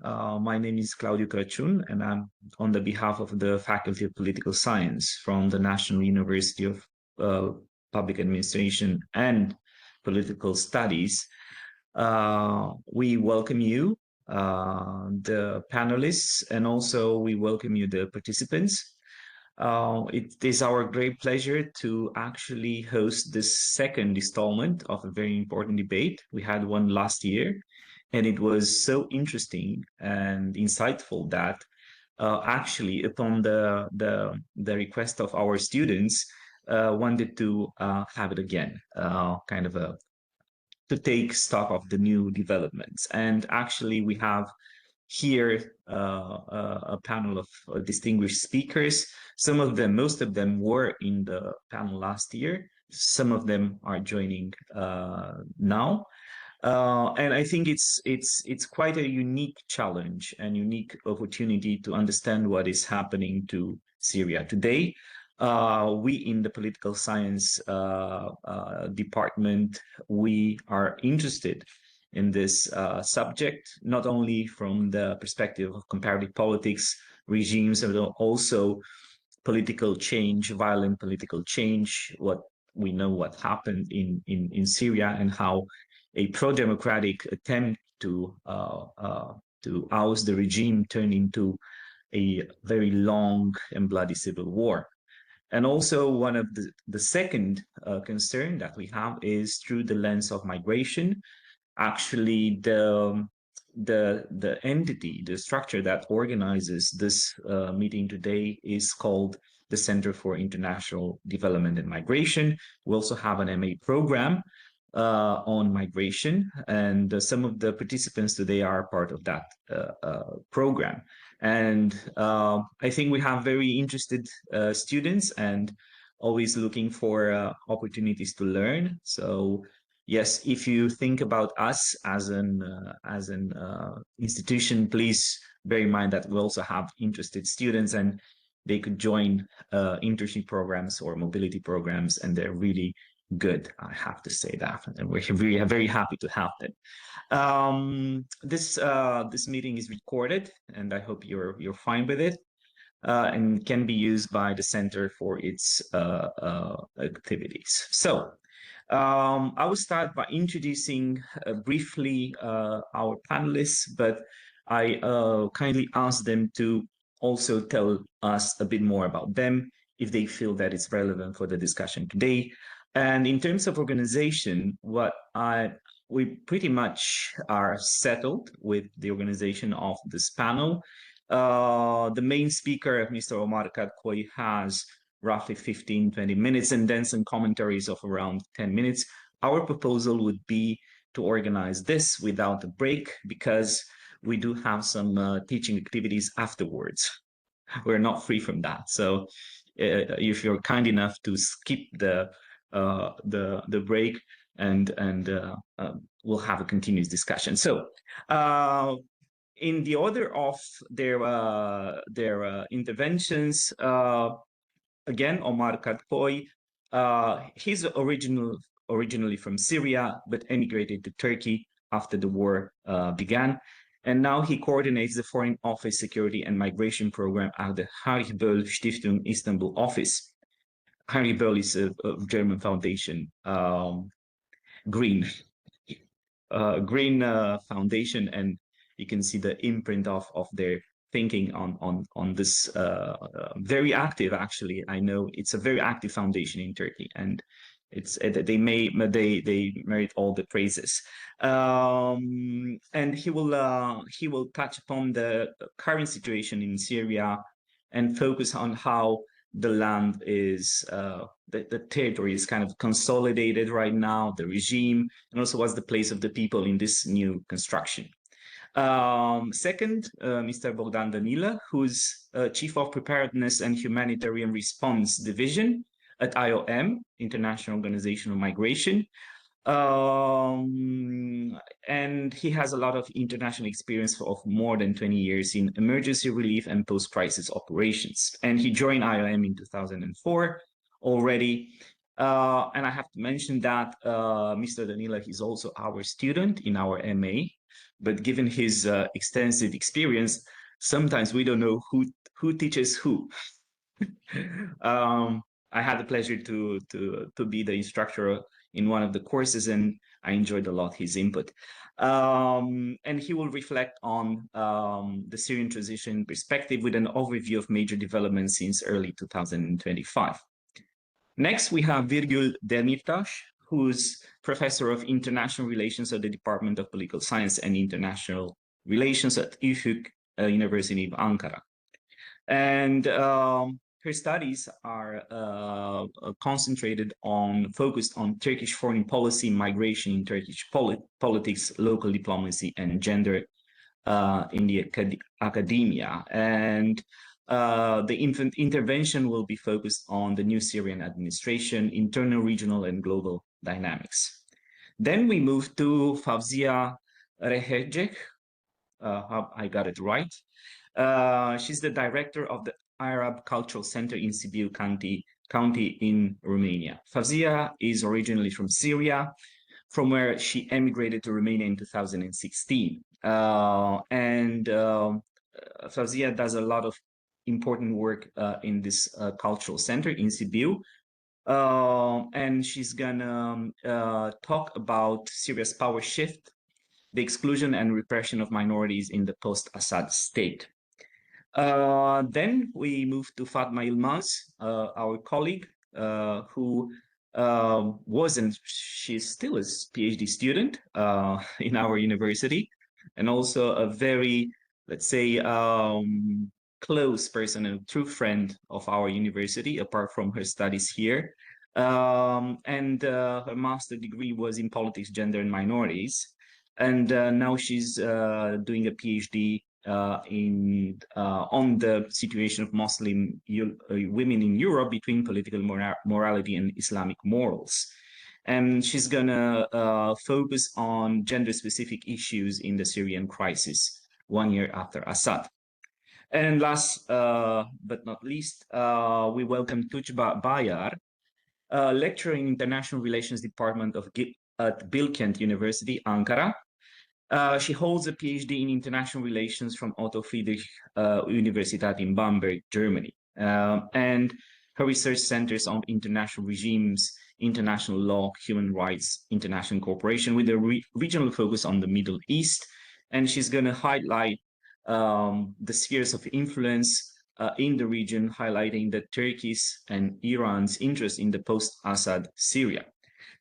My name is Claudio Crăciun, and I'm on the behalf of the Faculty of Political Science from the National University of uh, Public Administration and Political Studies. We welcome you, the panelists, and also we welcome you, the participants. It is our great pleasure to actually host this second installment of a very important debate. We had one last year, and it was so interesting and insightful that actually, upon the request of our students, wanted to have it again, kind of to take stock of the new developments. And actually, we have here a panel of distinguished speakers. Some of them, most of them were in the panel last year. Some of them are joining now. And I think it's quite a unique challenge and unique opportunity to understand what is happening to Syria today. We in the political science department, we are interested in this subject, not only from the perspective of comparative politics, regimes, but also political change, violent political change. What we know what happened in Syria and how a pro-democratic attempt to oust the regime turned into a very long and bloody civil war. And also one of the second concern that we have is through the lens of migration. Actually, the entity, the structure that organizes this meeting today is called the Center for International Development and Migration. We also have an MA program on migration, and some of the participants today are part of that program. And I think we have very interested students and always looking for opportunities to learn. So yes, if you think about us as an institution, please bear in mind that we also have interested students, and they could join internship programs or mobility programs, and they're really good. I have to say that, and we're very, very happy to have them. This meeting is recorded, and I hope you're fine with it, and can be used by the center for its activities. So. I will start by introducing briefly our panelists, but I kindly ask them to also tell us a bit more about them if they feel that it's relevant for the discussion today. And in terms of organization, we pretty much are settled with the organization of this panel. The main speaker, Mr. Omar Kadkoi, has roughly 15, 20 minutes, and then some commentaries of around 10 minutes. Our proposal would be to organize this without a break because we do have some teaching activities afterwards. We're not free from that. So if you're kind enough to skip the break, and we'll have a continuous discussion. So in the order of their interventions, again, Omar Kadkoi, he's originally from Syria, but emigrated to Turkey after the war began. And now he coordinates the Foreign Office Security and Migration Program at the Heinrich Böll Stiftung Istanbul office. Heinrich Böll is a German foundation, green foundation, and you can see the imprint of their thinking on this very active. Actually, I know it's a very active foundation in Turkey, and they merit all the praises. And he will touch upon the current situation in Syria and focus on how the land is the territory is kind of consolidated right now, the regime, and also what's the place of the people in this new construction. Second, Mr. Bogdan Danila, who's Chief of Preparedness and Humanitarian Response Division at IOM, International Organization of Migration. And he has a lot of international experience of more than 20 years in emergency relief and post-crisis operations. And he joined IOM in 2004 already. And I have to mention that Mr. Danila is also our student in our MA. but given his extensive experience, sometimes we don't know who teaches who. I had the pleasure to be the instructor in one of the courses, and I enjoyed a lot his input. And he will reflect on the Syrian transition perspective with an overview of major developments since early 2025. Next, we have Virgül Demirtas, who's professor of international relations at the Department of Political Science and International Relations at Ufuk University of Ankara. And her studies are focused on Turkish foreign policy, migration in Turkish politics, local diplomacy, and gender in the academia. And the intervention will be focused on the new Syrian administration, internal, regional, and global dynamics. Then we move to Fawzia Rehecek. I got it right. She's the director of the Arab Cultural Center in Sibiu County in Romania. Fawzia is originally from Syria, from where she emigrated to Romania in 2016. Fawzia does a lot of important work in this cultural center in Sibiu. And she's gonna talk about Syria's power shift, the exclusion and repression of minorities in the post-Assad state. Then we move to Fatma Ilmaz, our colleague, who was and she still is PhD student in our university, and also a very, let's say, close person and true friend of our university, apart from her studies here. Her master's degree was in politics, gender, and minorities. And now she's doing a PhD on the situation of Muslim women in Europe between political morality and Islamic morals. And she's gonna focus on gender-specific issues in the Syrian crisis 1 year after Assad. And last but not least, we welcome Tuğba Bayar, lecturer in International Relations Department at Bilkent University, Ankara. She holds a PhD in International Relations from Otto Friedrich Universität in Bamberg, Germany. And her research centers on international regimes, international law, human rights, international cooperation, with a regional focus on the Middle East. And she's going to highlight the spheres of influence in the region, highlighting the Turkey's and Iran's interest in the post-Assad Syria.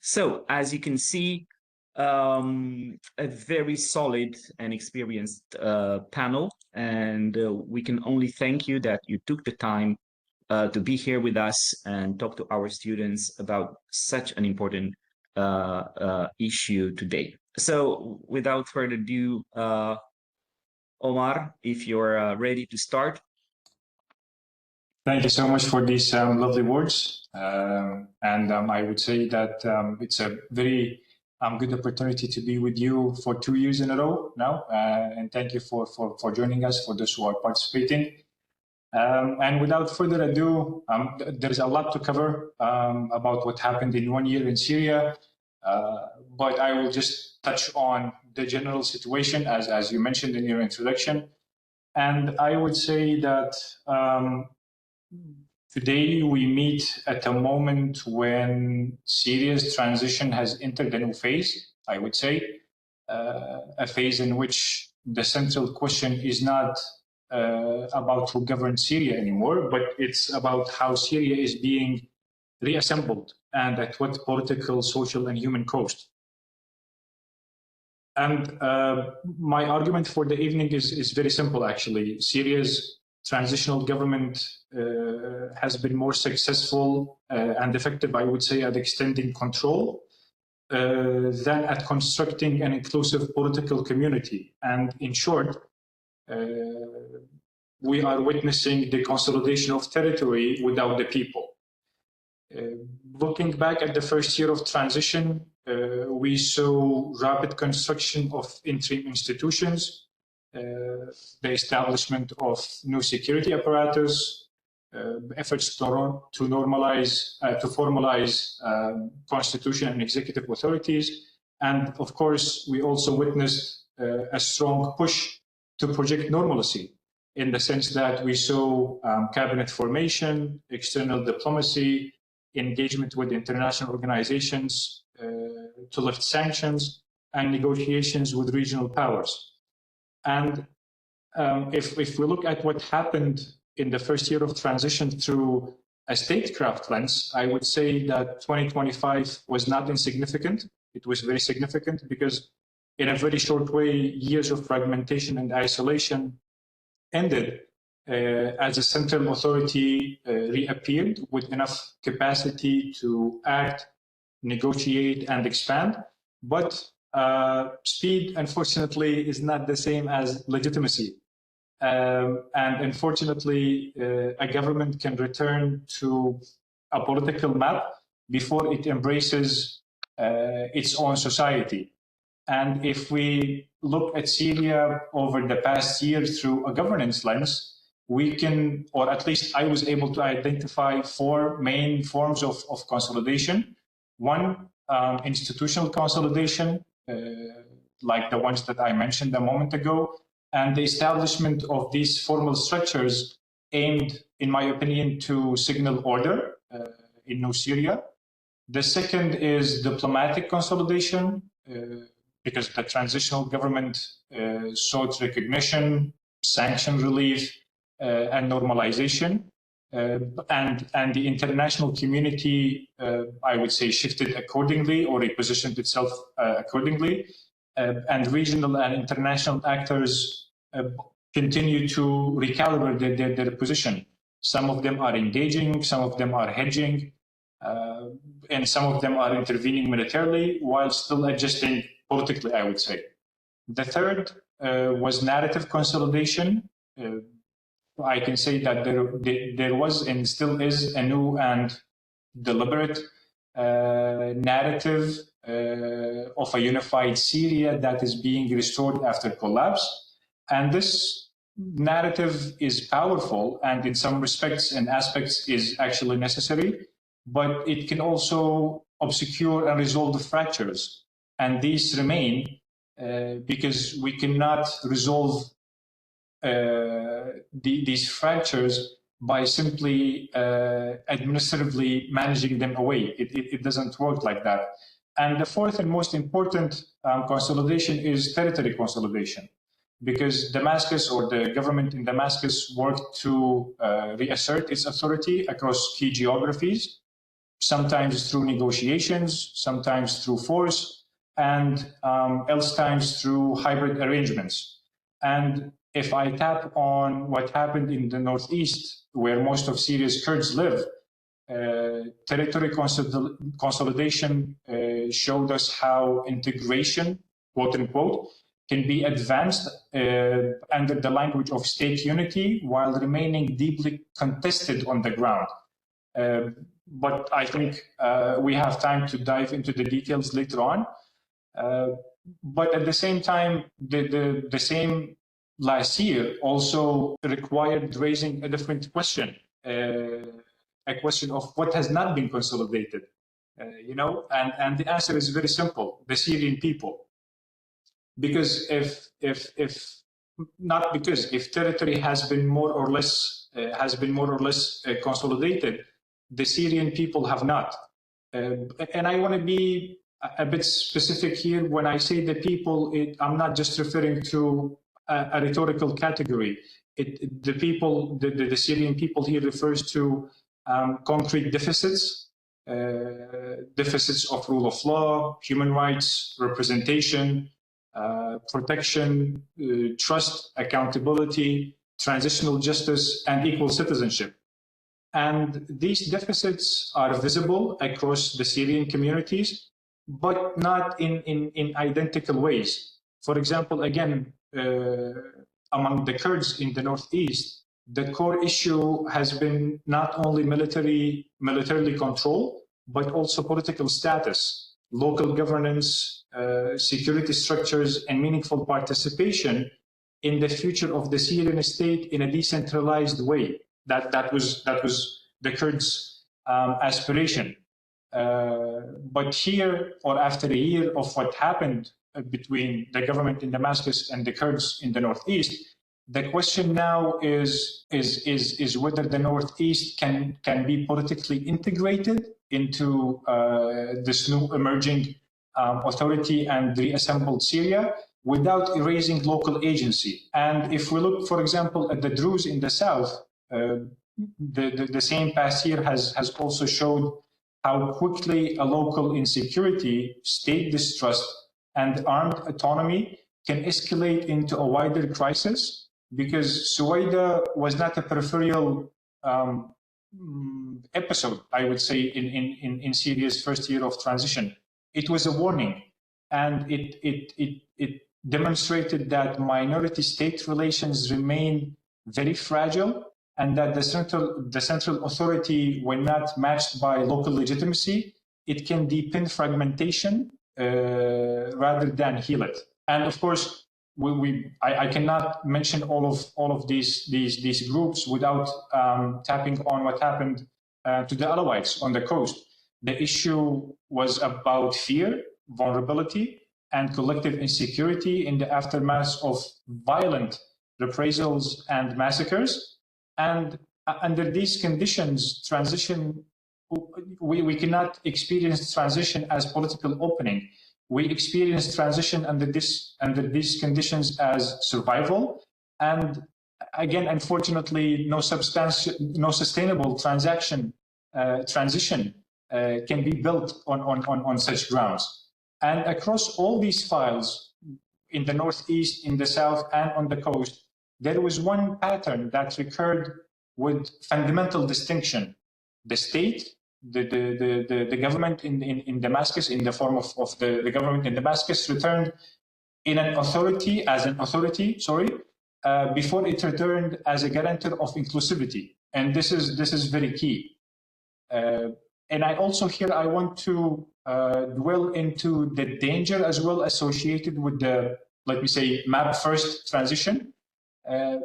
So, as you can see, a very solid and experienced panel, and we can only thank you that you took the time to be here with us and talk to our students about such an important issue today. So, without further ado, Omar, if you're ready to start. Thank you so much for these lovely words. I would say that it's a very good opportunity to be with you for 2 years in a row now. And thank you for joining us, for those who are participating. And without further ado, there's a lot to cover about what happened in 1 year in Syria. But I will just touch on the general situation, as you mentioned in your introduction. And I would say that today we meet at a moment when Syria's transition has entered a new phase, I would say, a phase in which the central question is not about who governs Syria anymore, but it's about how Syria is being reassembled and at what political, social, and human cost. And my argument for the evening is very simple, actually. Syria's transitional government has been more successful and effective, I would say, at extending control than at constructing an inclusive political community. And in short, we are witnessing the consolidation of territory without the people. Looking back at the first year of transition, we saw rapid construction of interim institutions, the establishment of new security apparatus, efforts to formalize constitution and executive authorities. And of course, we also witnessed a strong push to project normalcy, in the sense that we saw cabinet formation, external diplomacy, engagement with international organizations to lift sanctions, and negotiations with regional powers. And if we look at what happened in the first year of transition through a statecraft lens, I would say that 2025 was not insignificant. It was very significant because in a very short way, years of fragmentation and isolation ended as a central authority reappeared with enough capacity to act, negotiate, and expand. But speed, unfortunately, is not the same as legitimacy. And unfortunately, a government can return to a political map before it embraces its own society. And if we look at Syria over the past year through a governance lens, we can, or at least I was able to identify 4 main forms of consolidation. One, institutional consolidation, like the ones that I mentioned a moment ago, and the establishment of these formal structures aimed, in my opinion, to signal order in New Syria. The second is diplomatic consolidation, because the transitional government sought recognition, sanction relief, and normalization. And the international community, I would say, shifted accordingly or repositioned itself accordingly. And regional and international actors continue to recalibrate their position. Some of them are engaging, some of them are hedging, and some of them are intervening militarily while still adjusting politically, I would say. The third was narrative consolidation. I can say that there was and still is a new and deliberate narrative of a unified Syria that is being restored after collapse. And this narrative is powerful and in some respects and aspects is actually necessary, but it can also obscure and resolve the fractures. And these remain because we cannot resolve these fractures by simply administratively managing them away. It doesn't work like that. And the fourth and most important consolidation is territory consolidation, because Damascus or the government in Damascus worked to reassert its authority across key geographies, sometimes through negotiations, sometimes through force, and else times through hybrid arrangements. And if I tap on what happened in the northeast, where most of Syria's Kurds live, territory consolidation showed us how integration, quote unquote, can be advanced under the language of state unity while remaining deeply contested on the ground. But I think we have time to dive into the details later on. But at the same time, the same last year also required raising a different question, a question of what has not been consolidated, and the answer is very simple: the Syrian people. Because if territory has been more or less consolidated, the Syrian people have not. And I want to be a bit specific here when I say the people. I'm not just referring to a rhetorical category. The Syrian people here refers to concrete deficits, deficits of rule of law, human rights, representation, protection, trust, accountability, transitional justice, and equal citizenship. And these deficits are visible across the Syrian communities, but not in identical ways. For example, again, among the Kurds in the northeast, the core issue has been not only militarily control, but also political status, local governance, security structures, and meaningful participation in the future of the Syrian state in a decentralized way. That was the Kurds' aspiration. But here, or after a year of what happened between the government in Damascus and the Kurds in the northeast. The question now is whether the northeast can be politically integrated into this new emerging authority and reassembled Syria without erasing local agency. And if we look, for example, at the Druze in the south, the same past year has also showed how quickly a local insecurity, state distrust, and armed autonomy can escalate into a wider crisis, because Suwaida was not a peripheral episode, I would say, in Syria's first year of transition. It was a warning, and it demonstrated that minority-state relations remain very fragile, and that the central authority, when not matched by local legitimacy, it can deepen fragmentation rather than heal it. And of course, I cannot mention all of these groups without tapping on what happened to the Alawites on the coast. The issue was about fear, vulnerability, and collective insecurity in the aftermath of violent reprisals and massacres. And under these conditions, transition, we cannot experience transition as political opening. We experience transition under these conditions as survival, and again, unfortunately, no sustainable transition can be built on such grounds. And across all these files, in the northeast, in the south, and on the coast, there was one pattern that recurred with fundamental distinction: the state. The government in Damascus, in the form of the government in Damascus, returned in an authority, before it returned as a guarantor of inclusivity. And this is very key. And I also here, I want to dwell into the danger as well associated with the, let me say, map first transition,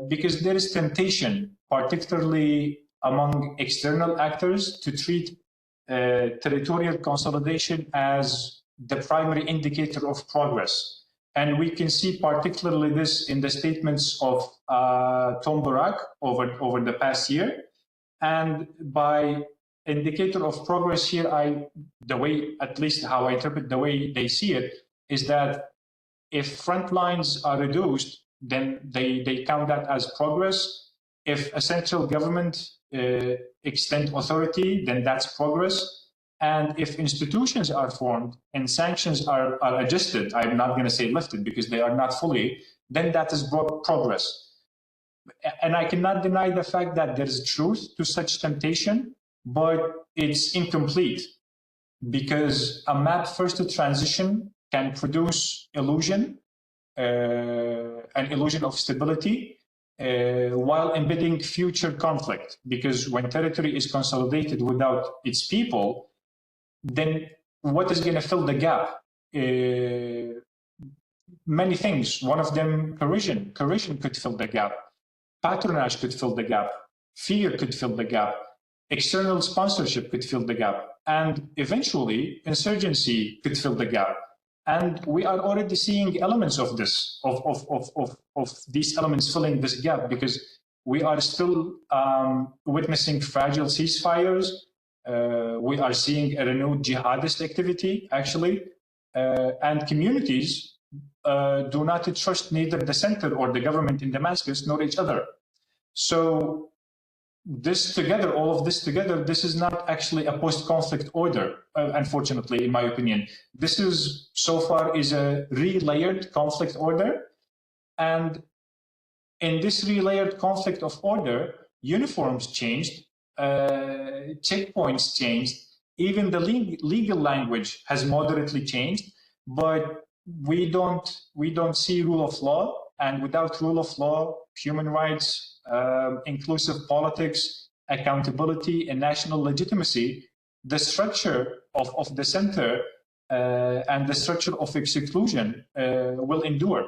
because there is temptation, particularly among external actors, to treat territorial consolidation as the primary indicator of progress. And we can see particularly this in the statements of Tom Barak over the past year. And by indicator of progress here, the way, at least how I interpret the way they see it, is that if front lines are reduced, then they count that as progress. If a central government extend authority, then that's progress. And if institutions are formed and sanctions are adjusted, I'm not going to say lifted because they are not fully, then that is progress. And I cannot deny the fact that there is truth to such temptation, but it's incomplete, because a map first to transition can produce illusion, an illusion of stability, while embedding future conflict. Because when territory is consolidated without its people, then what is going to fill the gap? Many things. One of them, coercion. Coercion could fill the gap. Patronage could fill the gap. Fear could fill the gap. External sponsorship could fill the gap. And eventually, insurgency could fill the gap. And we are already seeing elements of this, of these elements filling this gap, because we are still witnessing fragile ceasefires. We are seeing a renewed jihadist activity, actually, and communities do not trust neither the center or the government in Damascus nor each other. So this together, all of this together, this is not actually a post-conflict order, unfortunately, in my opinion. This is, so far, is a re-layered conflict order. And in this re-layered conflict of order, uniforms changed, checkpoints changed, even the legal language has moderately changed, but we don't see rule of law. And without rule of law, human rights, inclusive politics, accountability, and national legitimacy, the structure of the center and the structure of exclusion will endure.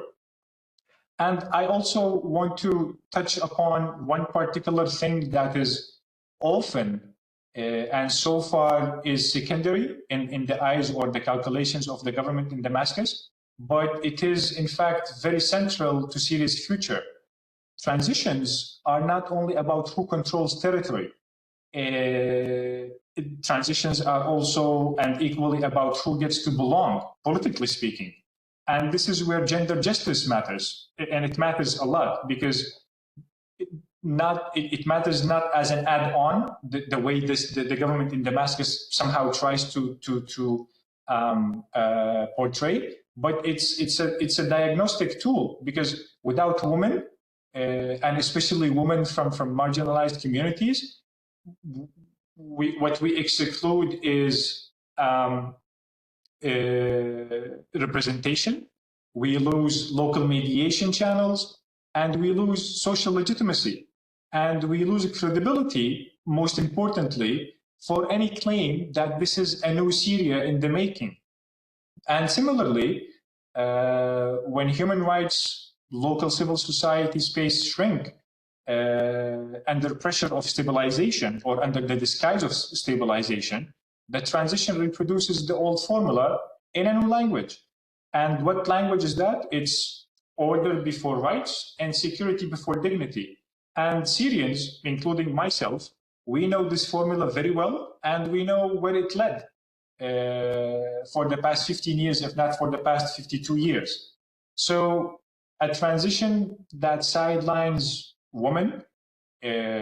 And I also want to touch upon one particular thing that is often and so far is secondary in the eyes or the calculations of the government in Damascus, but it is in fact very central to Syria's future. Transitions are not only about who controls territory. Transitions are also and equally about who gets to belong, politically speaking. And this is where gender justice matters, and it matters a lot because it matters not as an add-on, the way the government in Damascus somehow tries to portray, but it's a diagnostic tool, because without women, and especially women from marginalized communities, what we exclude is representation. We lose local mediation channels, and we lose social legitimacy, and we lose credibility, most importantly, for any claim that this is a new Syria in the making. And similarly, when human rights, local civil society space shrink under pressure of stabilization or under the disguise of stabilization, the transition reproduces the old formula in a new language. And what language is that? It's order before rights and security before dignity. And Syrians, including myself, we know this formula very well, and we know where it led for the past 15 years, if not for the past 52 years. So a transition that sidelines women,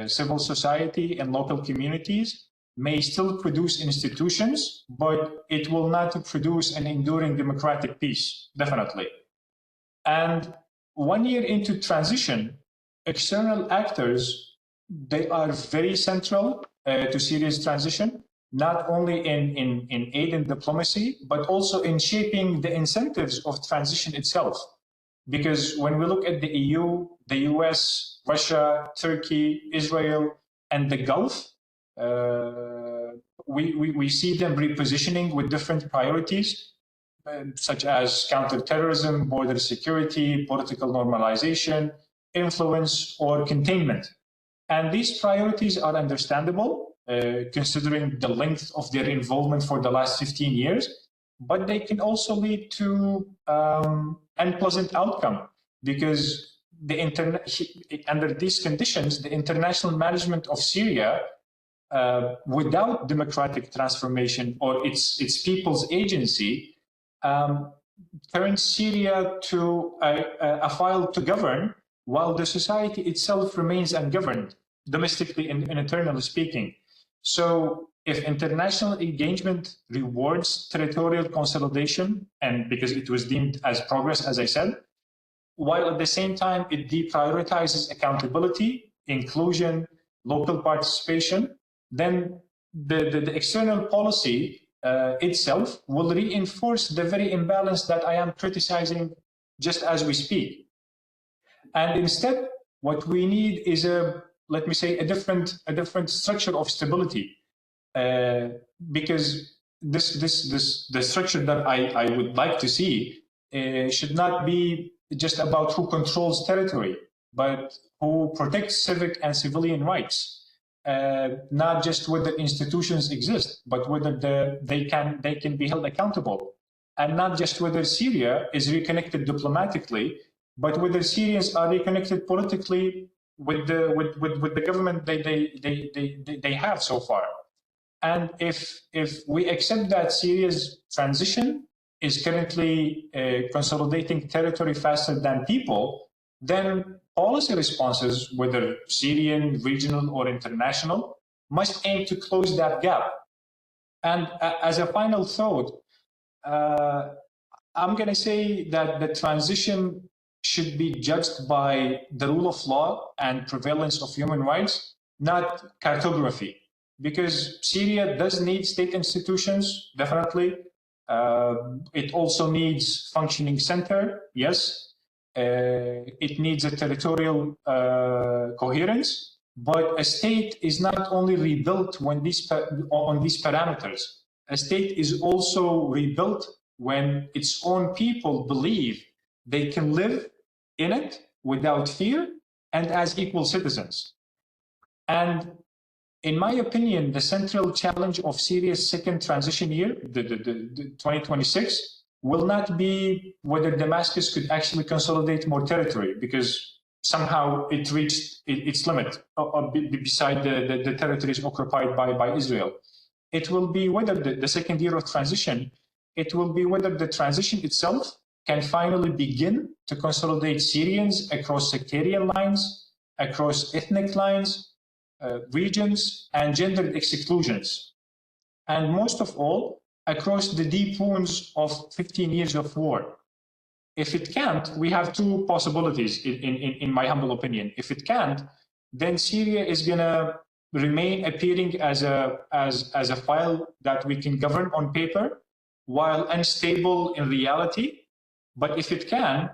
civil society, and local communities may still produce institutions, but it will not produce an enduring democratic peace, definitely. And 1 year into transition, external actors, they are very central to Syria's transition, not only in aid and diplomacy, but also in shaping the incentives of transition itself. Because when we look at the EU, the US, Russia, Turkey, Israel, and the Gulf, we see them repositioning with different priorities, such as counterterrorism, border security, political normalization, influence, or containment. And these priorities are understandable, considering the length of their involvement for the last 15 years, but they can also lead to unpleasant outcome, because under these conditions, the international management of Syria, without democratic transformation or its people's agency, turns Syria to a file to govern, while the society itself remains ungoverned, domestically and internally speaking. So if international engagement rewards territorial consolidation, and because it was deemed as progress, as I said, while at the same time it deprioritizes accountability, inclusion, local participation, then the external policy itself will reinforce the very imbalance that I am criticizing just as we speak. And instead, what we need is let me say, a different structure of stability, because the structure that I would like to see should not be just about who controls territory, but who protects civic and civilian rights. Not just whether institutions exist, but whether they can be held accountable, and not just whether Syria is reconnected diplomatically, but whether Syrians are reconnected politically with the government they have so far. And if we accept that Syria's transition is currently consolidating territory faster than people, then policy responses, whether Syrian, regional, or international, must aim to close that gap. And as a final thought, I'm going to say that the transition should be judged by the rule of law and prevalence of human rights, not cartography. Because Syria does need state institutions, definitely. It also needs functioning center, yes. It needs a territorial coherence, but a state is not only rebuilt when on these parameters. A state is also rebuilt when its own people believe they can live in it without fear and as equal citizens. And in my opinion, the central challenge of Syria's second transition year, the 2026, will not be whether Damascus could actually consolidate more territory, because somehow it reached its limit beside the territories occupied by Israel. It will be whether the second year of transition, it will be whether the transition itself can finally begin to consolidate Syrians across sectarian lines, across ethnic lines, regions, and gendered exclusions. And most of all, across the deep wounds of 15 years of war. If it can't, we have two possibilities, in my humble opinion. If it can't, then Syria is going to remain appearing as a file that we can govern on paper, while unstable in reality. But if it can,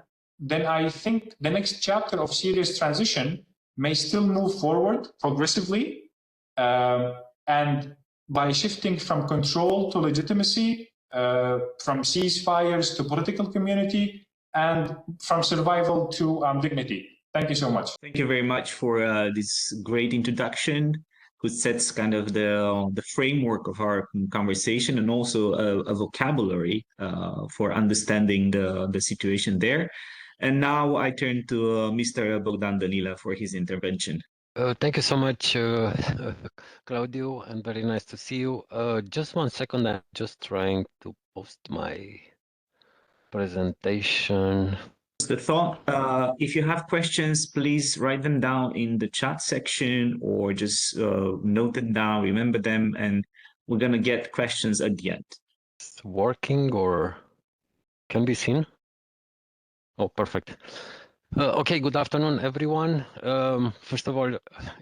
then I think the next chapter of Syria's transition may still move forward progressively, and by shifting from control to legitimacy, from ceasefires to political community, and from survival to dignity. Thank you so much. Thank you very much for this great introduction, which sets kind of the framework of our conversation, and also a vocabulary for understanding the situation there. And now I turn to Mr. Bogdan Danila for his intervention. Thank you so much, Claudio, and very nice to see you. Just 1 second, I'm just trying to post my presentation. The thought, if you have questions, please write them down in the chat section, or just note them down, remember them, and we're going to get questions at the end. It's working or can be seen? Oh, perfect. Okay, good afternoon, everyone. First of all,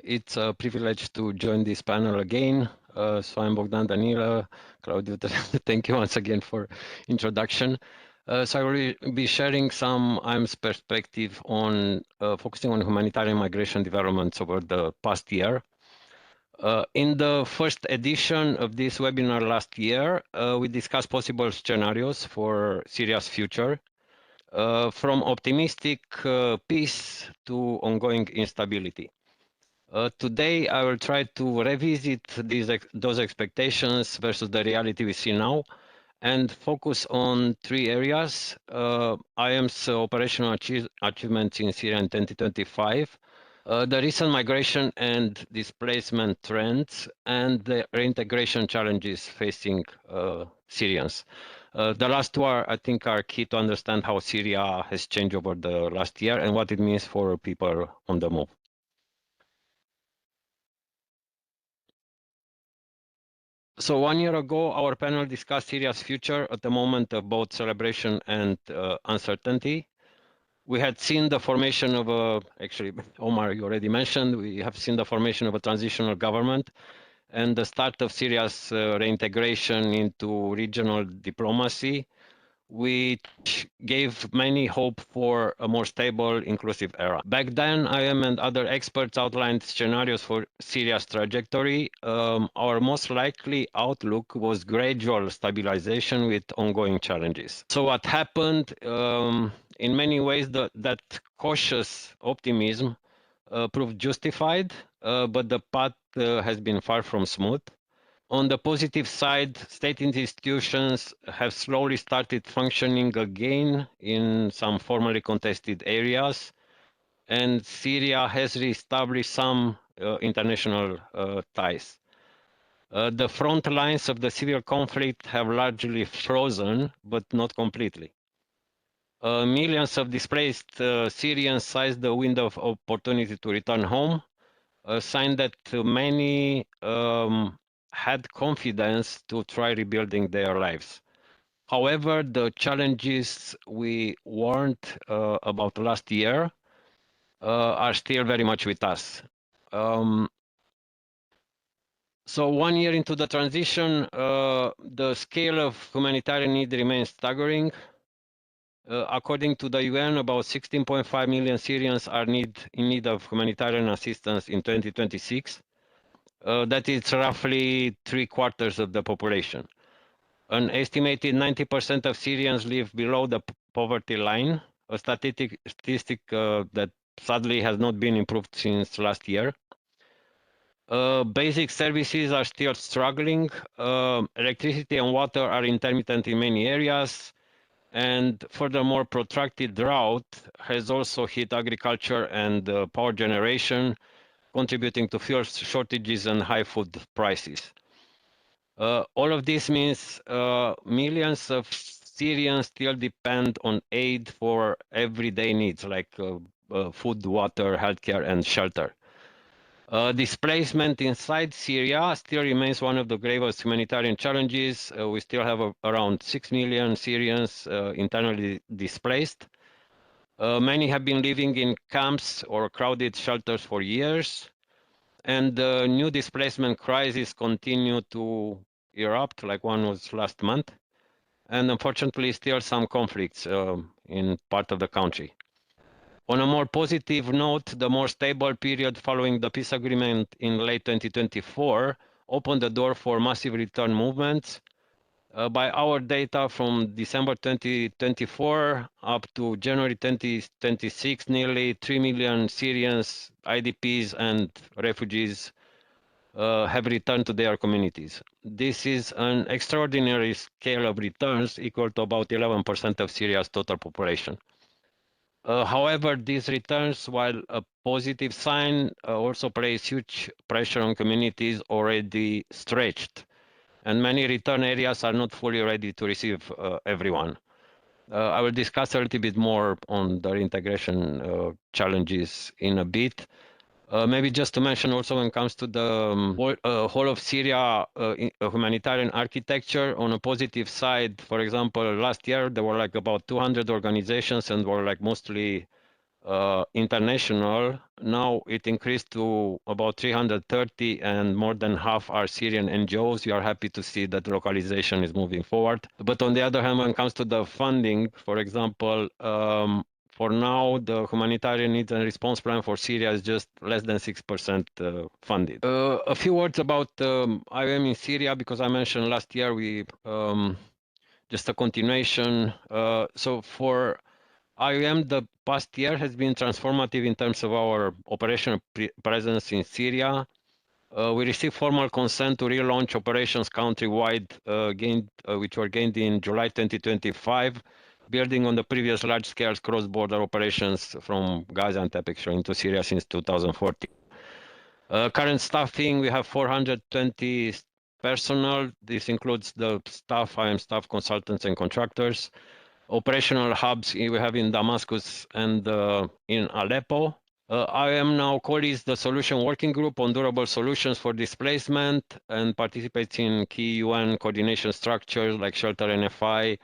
it's a privilege to join this panel again. So I'm Bogdan Danila. Claudio, thank you once again for introduction. So I will be sharing some IAM's perspective on focusing on humanitarian migration developments over the past year. In the first edition of this webinar last year, we discussed possible scenarios for Syria's future. From optimistic peace to ongoing instability. Today, I will try to revisit those expectations versus the reality we see now, and focus on 3 areas: IAM's operational achievements in Syria in 2025, the recent migration and displacement trends, and the reintegration challenges facing Syrians. The last 2 I think, are key to understand how Syria has changed over the last year and what it means for people on the move. So 1 year ago, our panel discussed Syria's future at the moment of both celebration and uncertainty. We had seen the formation of actually, Omar, you already mentioned, we have seen the formation of a transitional government and the start of Syria's reintegration into regional diplomacy, which gave many hope for a more stable, inclusive era. Back then, IAM and other experts outlined scenarios for Syria's trajectory. Our most likely outlook was gradual stabilization with ongoing challenges. So what happened, in many ways, that cautious optimism proved justified, but the path has been far from smooth. On the positive side, state institutions have slowly started functioning again in some formerly contested areas, and Syria has reestablished some international ties. The front lines of the civil conflict have largely frozen, but not completely. Millions of displaced Syrians seized the window of opportunity to return home, a sign that many had confidence to try rebuilding their lives. However, the challenges we warned about last year are still very much with us. So 1 year into the transition, the scale of humanitarian need remains staggering. According to the UN, about 16.5 million Syrians are in need of humanitarian assistance in 2026. That is roughly 3/4 of the population. An estimated 90% of Syrians live below the poverty line, a statistic that sadly has not been improved since last year. Basic services are still struggling. Electricity and water are intermittent in many areas. And furthermore, protracted drought has also hit agriculture and power generation, contributing to fuel shortages and high food prices. All of this means millions of Syrians still depend on aid for everyday needs like food, water, healthcare, and shelter. Displacement inside Syria still remains one of the gravest humanitarian challenges. We still have around 6 million Syrians internally displaced. Many have been living in camps or crowded shelters for years, and the new displacement crisis continue to erupt, like one was last month, and unfortunately still some conflicts in part of the country. On a more positive note, the more stable period following the peace agreement in late 2024 opened the door for massive return movements. By our data from December 2024 up to January 2026, nearly 3 million Syrians, IDPs, and refugees have returned to their communities. This is an extraordinary scale of returns equal to about 11% of Syria's total population. However, these returns, while a positive sign, also place huge pressure on communities already stretched, and many return areas are not fully ready to receive everyone. I will discuss a little bit more on the integration challenges in a bit. Maybe just to mention also when it comes to the whole of Syria humanitarian architecture, on a positive side, for example, last year there were like about 200 organizations and were like mostly international. Now it increased to about 330 and more than half are Syrian NGOs. We are happy to see that localization is moving forward. But on the other hand, when it comes to the funding, for example, for now, the humanitarian needs and response plan for Syria is just less than 6% funded. A few words about IOM in Syria, because I mentioned last year we just a continuation. So for IOM, the past year has been transformative in terms of our operational presence in Syria. We received formal consent to relaunch operations countrywide, which were gained in July 2025, building on the previous large-scale cross-border operations from Gaziantep actually into Syria since 2014. Current staffing, we have 420 personnel. This includes the staff, IOM staff, consultants, and contractors. Operational hubs we have in Damascus and in Aleppo. IOM now co-leads the Solution Working Group on Durable Solutions for Displacement and participates in key UN coordination structures like Shelter NFI,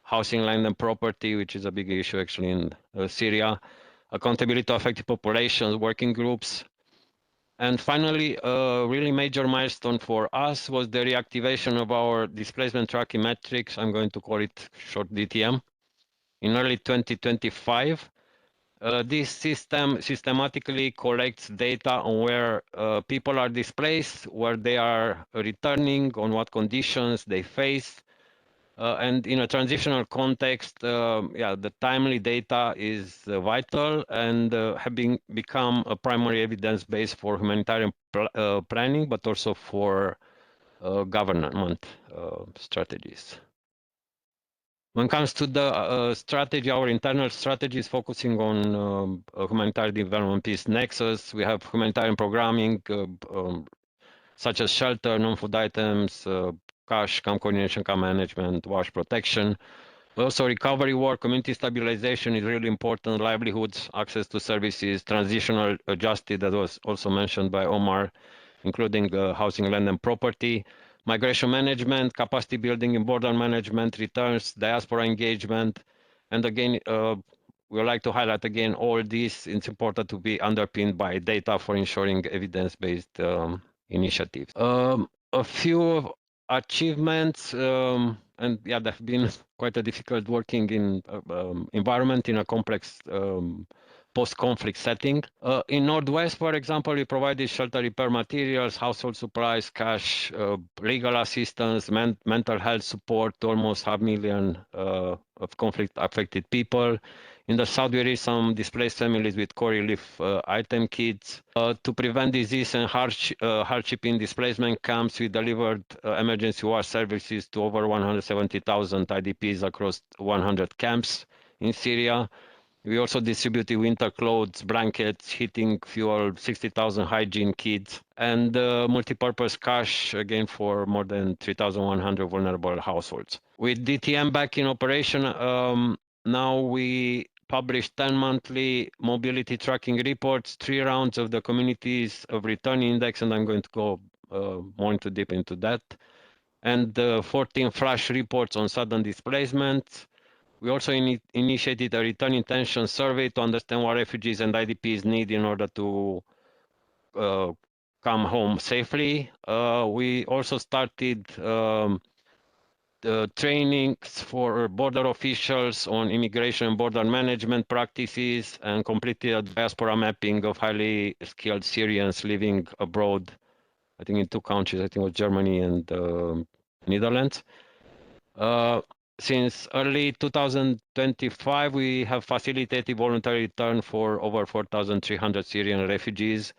Housing, Land and Property, which is a big issue actually in Syria, Accountability to Affected Populations Working Groups. And finally, a really major milestone for us was the reactivation of our displacement tracking metrics. I'm going to call it short DTM. In early 2025, this system systematically collects data on where people are displaced, where they are returning, on what conditions they face. And in a transitional context, the timely data is vital and have become a primary evidence base for humanitarian planning, but also for government strategies. When it comes to the strategy, our internal strategy is focusing on humanitarian development peace nexus. We have humanitarian programming such as shelter, non-food items, cash, camp coordination, camp management, wash protection. Also recovery work, community stabilization is really important, livelihoods, access to services, transitional justice that was also mentioned by Omar, including housing, land and property. Migration management, capacity building in border management, returns, diaspora engagement. And again, we would like to highlight again, all this, it's important to be underpinned by data for ensuring evidence-based initiatives. A few achievements, and yeah, they've been quite a difficult working in environment in a complex post-conflict setting. In Northwest, for example, we provided shelter repair materials, household supplies, cash, legal assistance, mental health support to almost 500,000 of conflict-affected people. In the south, we reached some displaced families with core relief item kits. To prevent disease and hardship in displacement camps, we delivered emergency war services to over 170,000 IDPs across 100 camps in Syria. We also distributed winter clothes, blankets, heating, fuel, 60,000 hygiene kits, and multi-purpose cash, again, for more than 3,100 vulnerable households. With DTM back in operation, now we publish 10 monthly mobility tracking reports, 3 rounds of the communities of return index, and I'm going to go more into deep into that, and 14 flash reports on sudden displacement. We also initiated a return intention survey to understand what refugees and IDPs need in order to come home safely. We also started trainings for border officials on immigration and border management practices, and completed a diaspora mapping of highly skilled Syrians living abroad, I think in 2 countries, I think it was Germany and Netherlands. Since early 2025, we have facilitated voluntary return for over 4,300 Syrian refugees.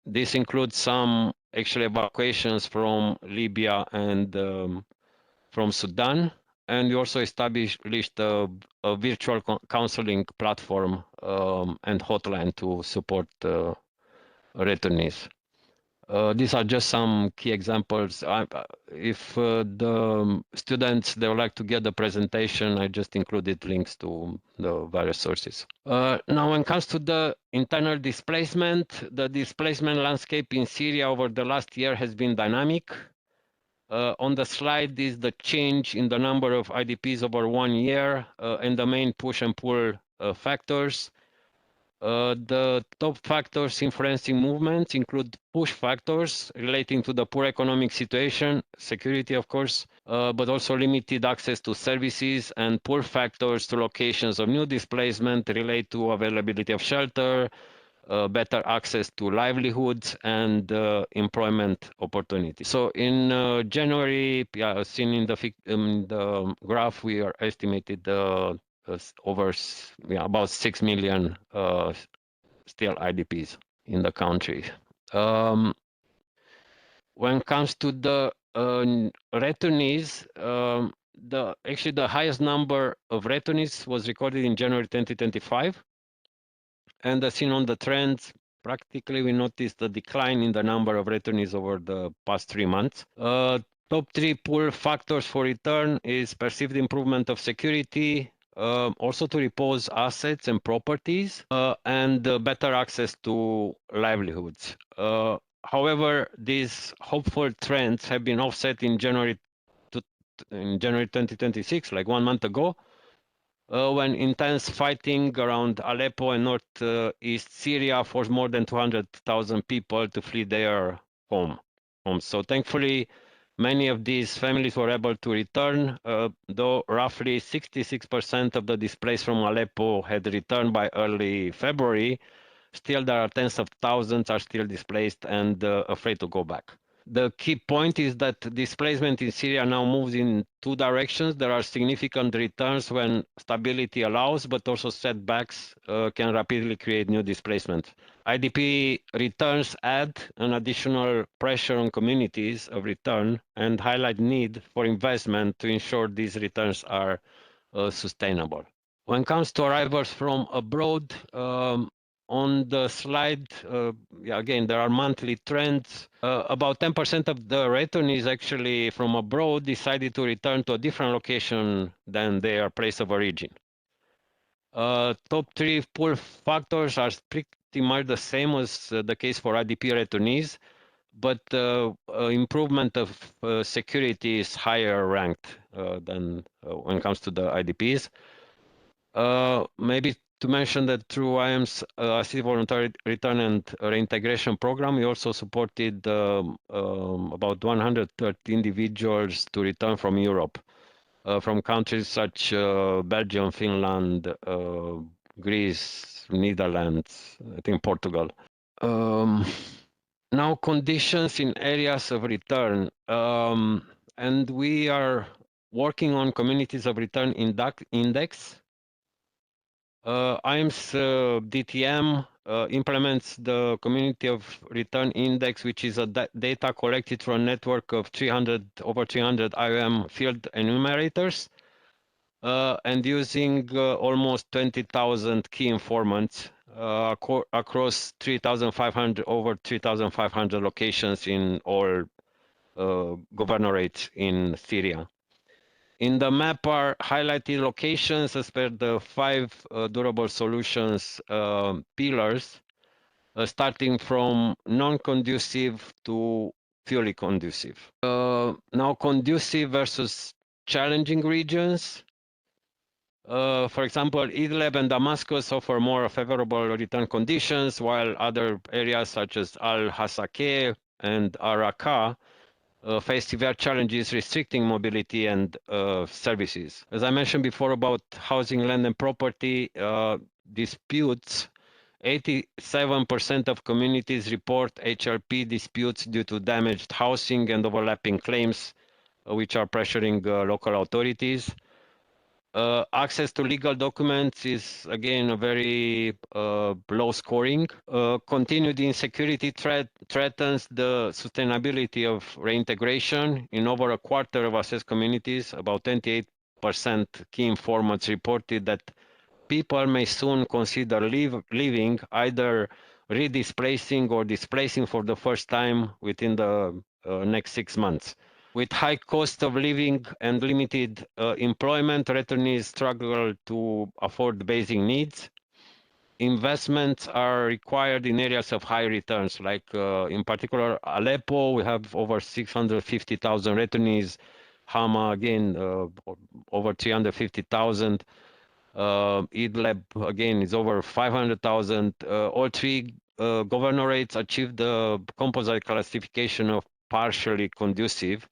This includes some actual evacuations from Libya and from Sudan. And we also established a virtual counseling platform and hotline to support returnees. These are just some key examples. If the students, they would like to get the presentation, I just included links to the various sources. Now, when it comes to the internal displacement, the displacement landscape in Syria over the last year has been dynamic. On the slide is the change in the number of IDPs over 1 year and the main push and pull factors. The top factors influencing movements include push factors relating to the poor economic situation, security, of course, but also limited access to services, and pull factors to locations of new displacement relate to availability of shelter, better access to livelihoods, and employment opportunities. So in January, seen in the graph, we are estimated over about 6 million still IDPs in the country. When it comes to the returnees, actually the highest number of returnees was recorded in January 2025. And as seen on the trends, practically we noticed a decline in the number of returnees over the past 3 months. Top 3 pull factors for return is perceived improvement of security, also to repose assets and properties, and better access to livelihoods. However, these hopeful trends have been offset in January 2026, like 1 month ago, when intense fighting around Aleppo and northeast Syria forced more than 200,000 people to flee their homes. So thankfully, many of these families were able to return, though roughly 66% of the displaced from Aleppo had returned by early February. Still, there are tens of thousands are still displaced and afraid to go back. The key point is that displacement in Syria now moves in 2 directions. There are significant returns when stability allows, but also setbacks can rapidly create new displacement. IDP returns add an additional pressure on communities of return and highlight need for investment to ensure these returns are sustainable. When it comes to arrivals from abroad, on the slide, again, there are monthly trends. About 10% of the returnees actually from abroad decided to return to a different location than their place of origin. Top 3 pull factors are pretty much the same as the case for IDP returnees, but improvement of security is higher ranked than when it comes to the IDPs. Maybe to mention that through IAM's Assisted Voluntary Return and Reintegration Program, we also supported about 130 individuals to return from Europe, from countries such Belgium, Finland, Greece, Netherlands, I think Portugal. Now conditions in areas of return, and we are working on communities of return index. IAMS DTM implements the community of return index, which is a data collected from a network of over 300 IOM field enumerators, and using almost 20,000 key informants across over 3,500 locations in all governorates in Syria. In the map are highlighted locations as per the 5 durable solutions pillars, starting from non-conducive to fully conducive. Now conducive versus challenging regions. For example, Idlib and Damascus offer more favorable return conditions, while other areas such as Al-Hasakeh and Araqah face severe challenges restricting mobility and services. As I mentioned before about housing, land and property disputes, 87% of communities report HLP disputes due to damaged housing and overlapping claims, which are pressuring local authorities. Access to legal documents is again a very low scoring. Continued insecurity threatens the sustainability of reintegration. In over a quarter of assessed communities, about 28% key informants reported that people may soon consider leaving, either redisplacing or displacing for the first time within the next 6 months. With high cost of living and limited employment, returnees struggle to afford basic needs. Investments are required in areas of high returns, like in particular Aleppo, we have over 650,000 returnees. Hama, again, over 350,000. Idlib, again, is over 500,000. All 3 governorates achieved the composite classification of partially conducive.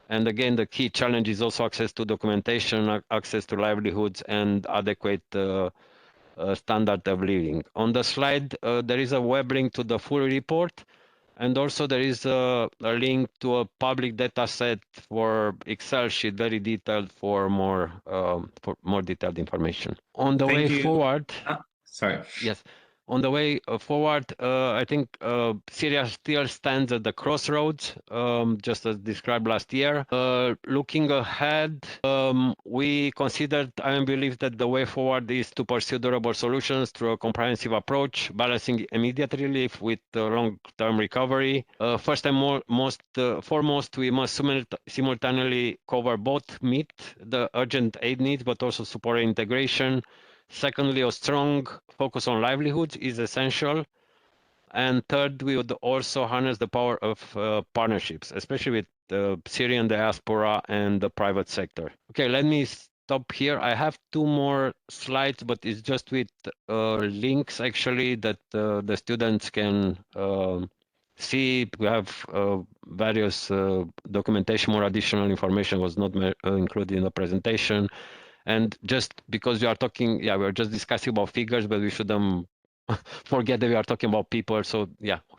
And again, the key challenge is also access to documentation, access to livelihoods, and adequate standard of living. On the slide, there is a web link to the full report, and also there is a link to a public data set for Excel sheet, very detailed for more detailed information. On the way forward, sorry. Yes. On the way forward, I think Syria still stands at the crossroads, just as described last year. Looking ahead, we considered and believe that the way forward is to pursue durable solutions through a comprehensive approach, balancing immediate relief with long-term recovery. First and foremost, we must simultaneously cover both meet the urgent aid needs, but also support integration. Secondly, a strong focus on livelihoods is essential. And third, we would also harness the power of partnerships, especially with the Syrian diaspora and the private sector. Okay, let me stop here. I have 2 more slides, but it's just with links actually that the students can see. We have various documentation, more additional information was not included in the presentation. And just because we are talking, we're just discussing about figures, but we shouldn't forget that we are talking about people. So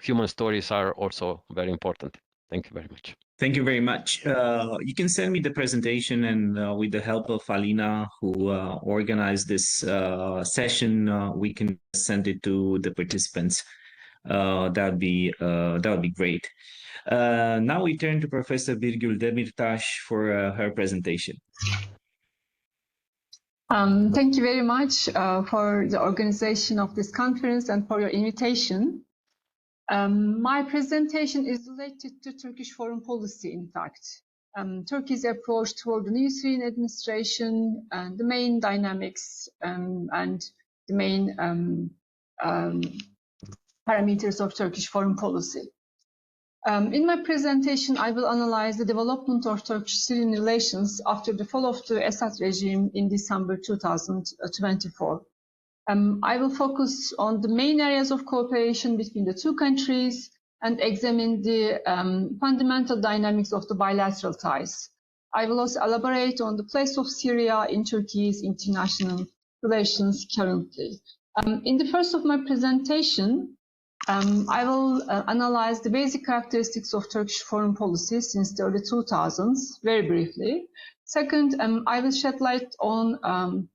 human stories are also very important. Thank you very much. Thank you very much. You can send me the presentation, and with the help of Alina, who organized this session, we can send it to the participants. That would be great. Now we turn to Professor Birgül Demirtaş for her presentation. Thank you very much for the organization of this conference and for your invitation. My presentation is related to Turkish foreign policy, in fact. Turkey's approach toward the new Syrian administration, and the main dynamics and the main parameters of Turkish foreign policy. In my presentation, I will analyze the development of Turkish-Syrian relations after the fall of the Assad regime in December 2024. I will focus on the main areas of cooperation between the 2 countries and examine the fundamental dynamics of the bilateral ties. I will also elaborate on the place of Syria in Turkey's international relations currently. In the first of my presentation, I will analyze the basic characteristics of Turkish foreign policy since the early 2000s, very briefly. Second, I will shed light on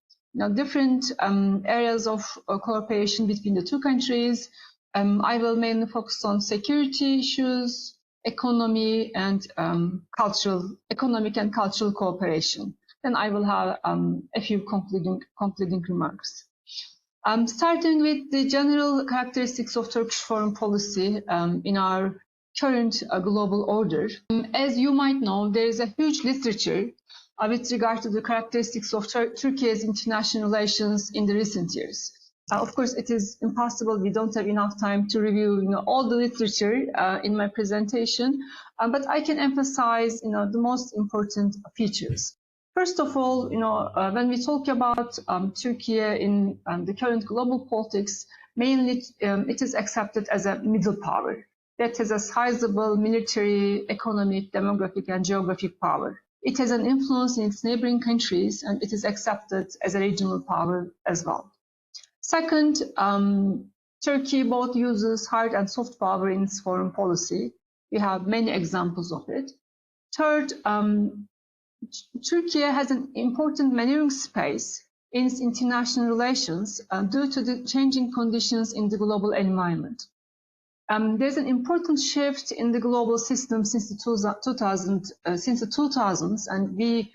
different areas of cooperation between the two countries. I will mainly focus on security issues, economy, and economic and cultural cooperation. Then I will have a few concluding remarks. Starting with the general characteristics of Turkish foreign policy in our current global order. As you might know, there is a huge literature with regard to the characteristics of Turkey's international relations in the recent years. Of course, it is impossible. We don't have enough time to review all the literature in my presentation, but I can emphasize the most important features. First of all, when we talk about Turkey in the current global politics, mainly it is accepted as a middle power that has a sizable military, economic, demographic, and geographic power. It has an influence in its neighboring countries, and it is accepted as a regional power as well. Second, Turkey both uses hard and soft power in its foreign policy. We have many examples of it. Third, Turkey has an important maneuvering space in its international relations due to the changing conditions in the global environment. There's an important shift in the global system since the 2000s, and we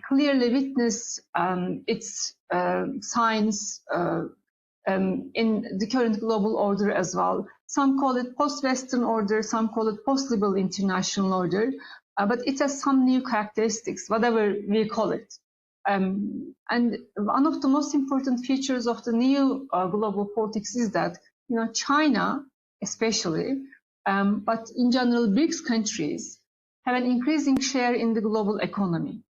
clearly witness its signs in the current global order as well. Some call it post-Western order, some call it post-liberal international order, but it has some new characteristics, whatever we call it. And one of the most important features of the new global politics is that China, especially, but in general, BRICS countries have an increasing share in the global economy.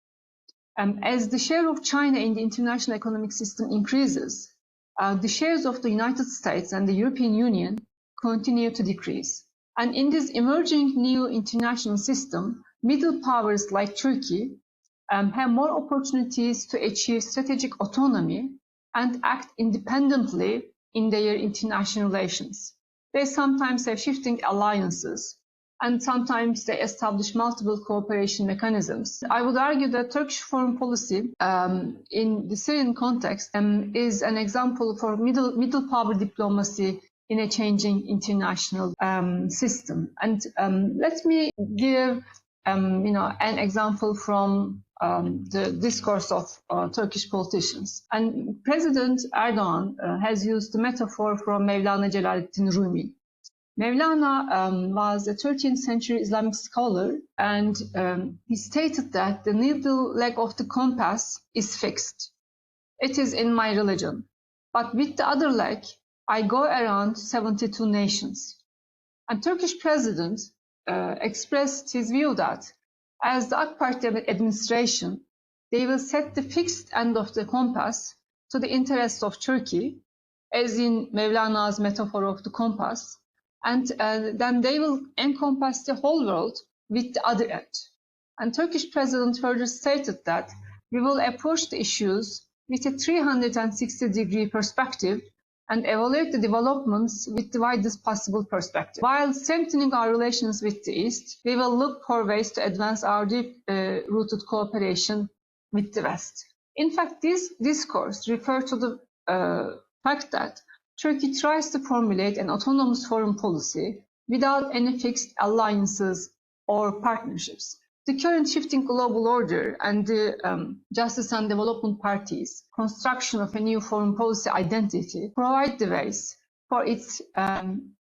As the share of China in the international economic system increases, the shares of the United States and the European Union continue to decrease. And in this emerging new international system, middle powers like Turkey have more opportunities to achieve strategic autonomy and act independently in their international relations. They sometimes have shifting alliances, and sometimes they establish multiple cooperation mechanisms. I would argue that Turkish foreign policy in the Syrian context is an example for middle power diplomacy in a changing international system. And let me give an example from the discourse of Turkish politicians. And President Erdogan has used the metaphor from Mevlana Celaleddin Rumi. Mevlana was a 13th century Islamic scholar, and he stated that the needle leg of the compass is fixed. It is in my religion. But with the other leg, I go around 72 nations. And Turkish president expressed his view that as the AK Party administration, they will set the fixed end of the compass to the interests of Turkey, as in Mevlana's metaphor of the compass, and then they will encompass the whole world with the other end. And Turkish president further stated that we will approach the issues with a 360-degree perspective and evaluate the developments with the widest possible perspective. While strengthening our relations with the East, we will look for ways to advance our deep-rooted cooperation with the West. In fact, this discourse refers to the fact that Turkey tries to formulate an autonomous foreign policy without any fixed alliances or partnerships. The current shifting global order and the Justice and Development Party's construction of a new foreign policy identity provide the ways for its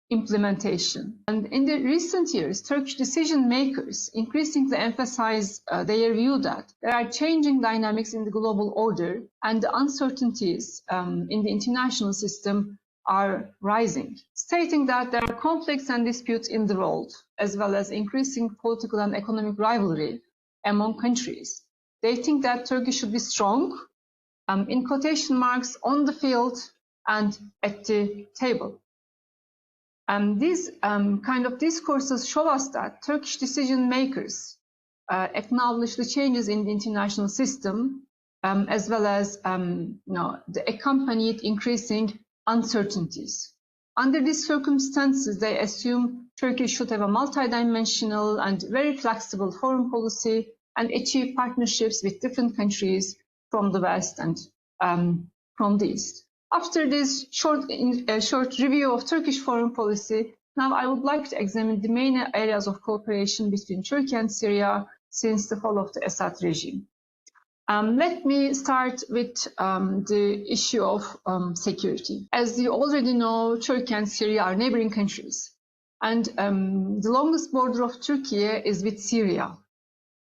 implementation. And in the recent years, Turkish decision makers increasingly emphasize their view that there are changing dynamics in the global order and the uncertainties in the international system are rising, stating that there are conflicts and disputes in the world, as well as increasing political and economic rivalry among countries. They think that Turkey should be strong, in quotation marks, on the field and at the table. These kind of discourses show us that Turkish decision makers acknowledge the changes in the international system as well as the accompanied increasing uncertainties. Under these circumstances, they assume Turkey should have a multidimensional and very flexible foreign policy and achieve partnerships with different countries from the West and from the East. After this short review of Turkish foreign policy, now I would like to examine the main areas of cooperation between Turkey and Syria since the fall of the Assad regime. Let me start with the issue of security. As you already know, Turkey and Syria are neighboring countries. And the longest border of Turkey is with Syria.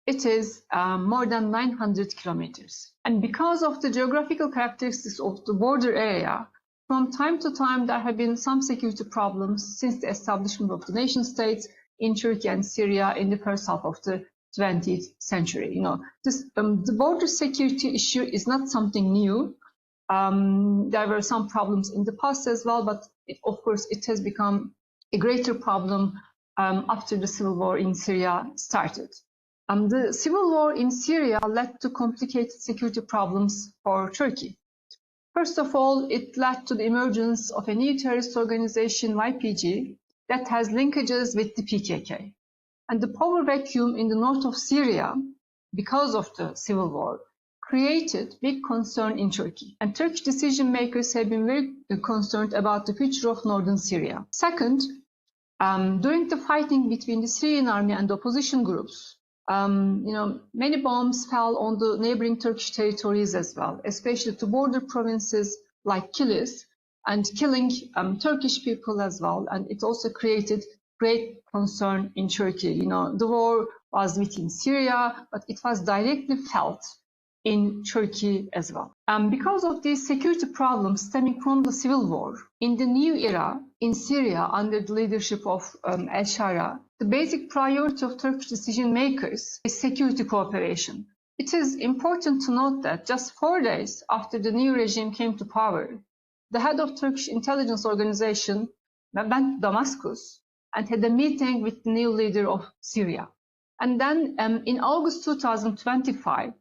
It is more than 900 kilometers. And because of the geographical characteristics of the border area, from time to time there have been some security problems since the establishment of the nation states in Turkey and Syria in the first half of the 20th century. The border security issue is not something new. There were some problems in the past as well, but of course it has become a greater problem after the civil war in Syria started. The civil war in Syria led to complicated security problems for Turkey. First of all, it led to the emergence of a new terrorist organization, YPG, that has linkages with the PKK. And the power vacuum in the north of Syria, because of the civil war, created big concern in Turkey. And Turkish decision makers have been very concerned about the future of northern Syria. Second, during the fighting between the Syrian army and the opposition groups, many bombs fell on the neighboring Turkish territories as well, especially to border provinces like Kilis, and killing Turkish people as well. And it also created great concern in Turkey. The war was within Syria, but it was directly felt in Turkey as well. Because of these security problems stemming from the civil war, in the new era in Syria under the leadership of al-Shara, the basic priority of Turkish decision makers is security cooperation. It is important to note that just 4 days after the new regime came to power, the head of Turkish intelligence organization went to Damascus and had a meeting with the new leader of Syria. And then in August 2025,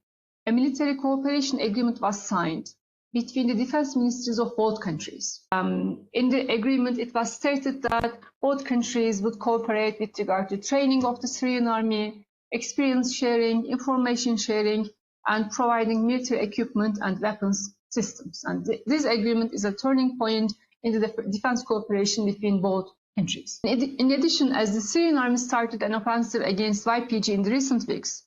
a military cooperation agreement was signed between the defense ministries of both countries. In the agreement, it was stated that both countries would cooperate with regard to training of the Syrian army, experience sharing, information sharing, and providing military equipment and weapons systems. And this agreement is a turning point in the defense cooperation between both countries. In addition, as the Syrian army started an offensive against YPG in the recent weeks,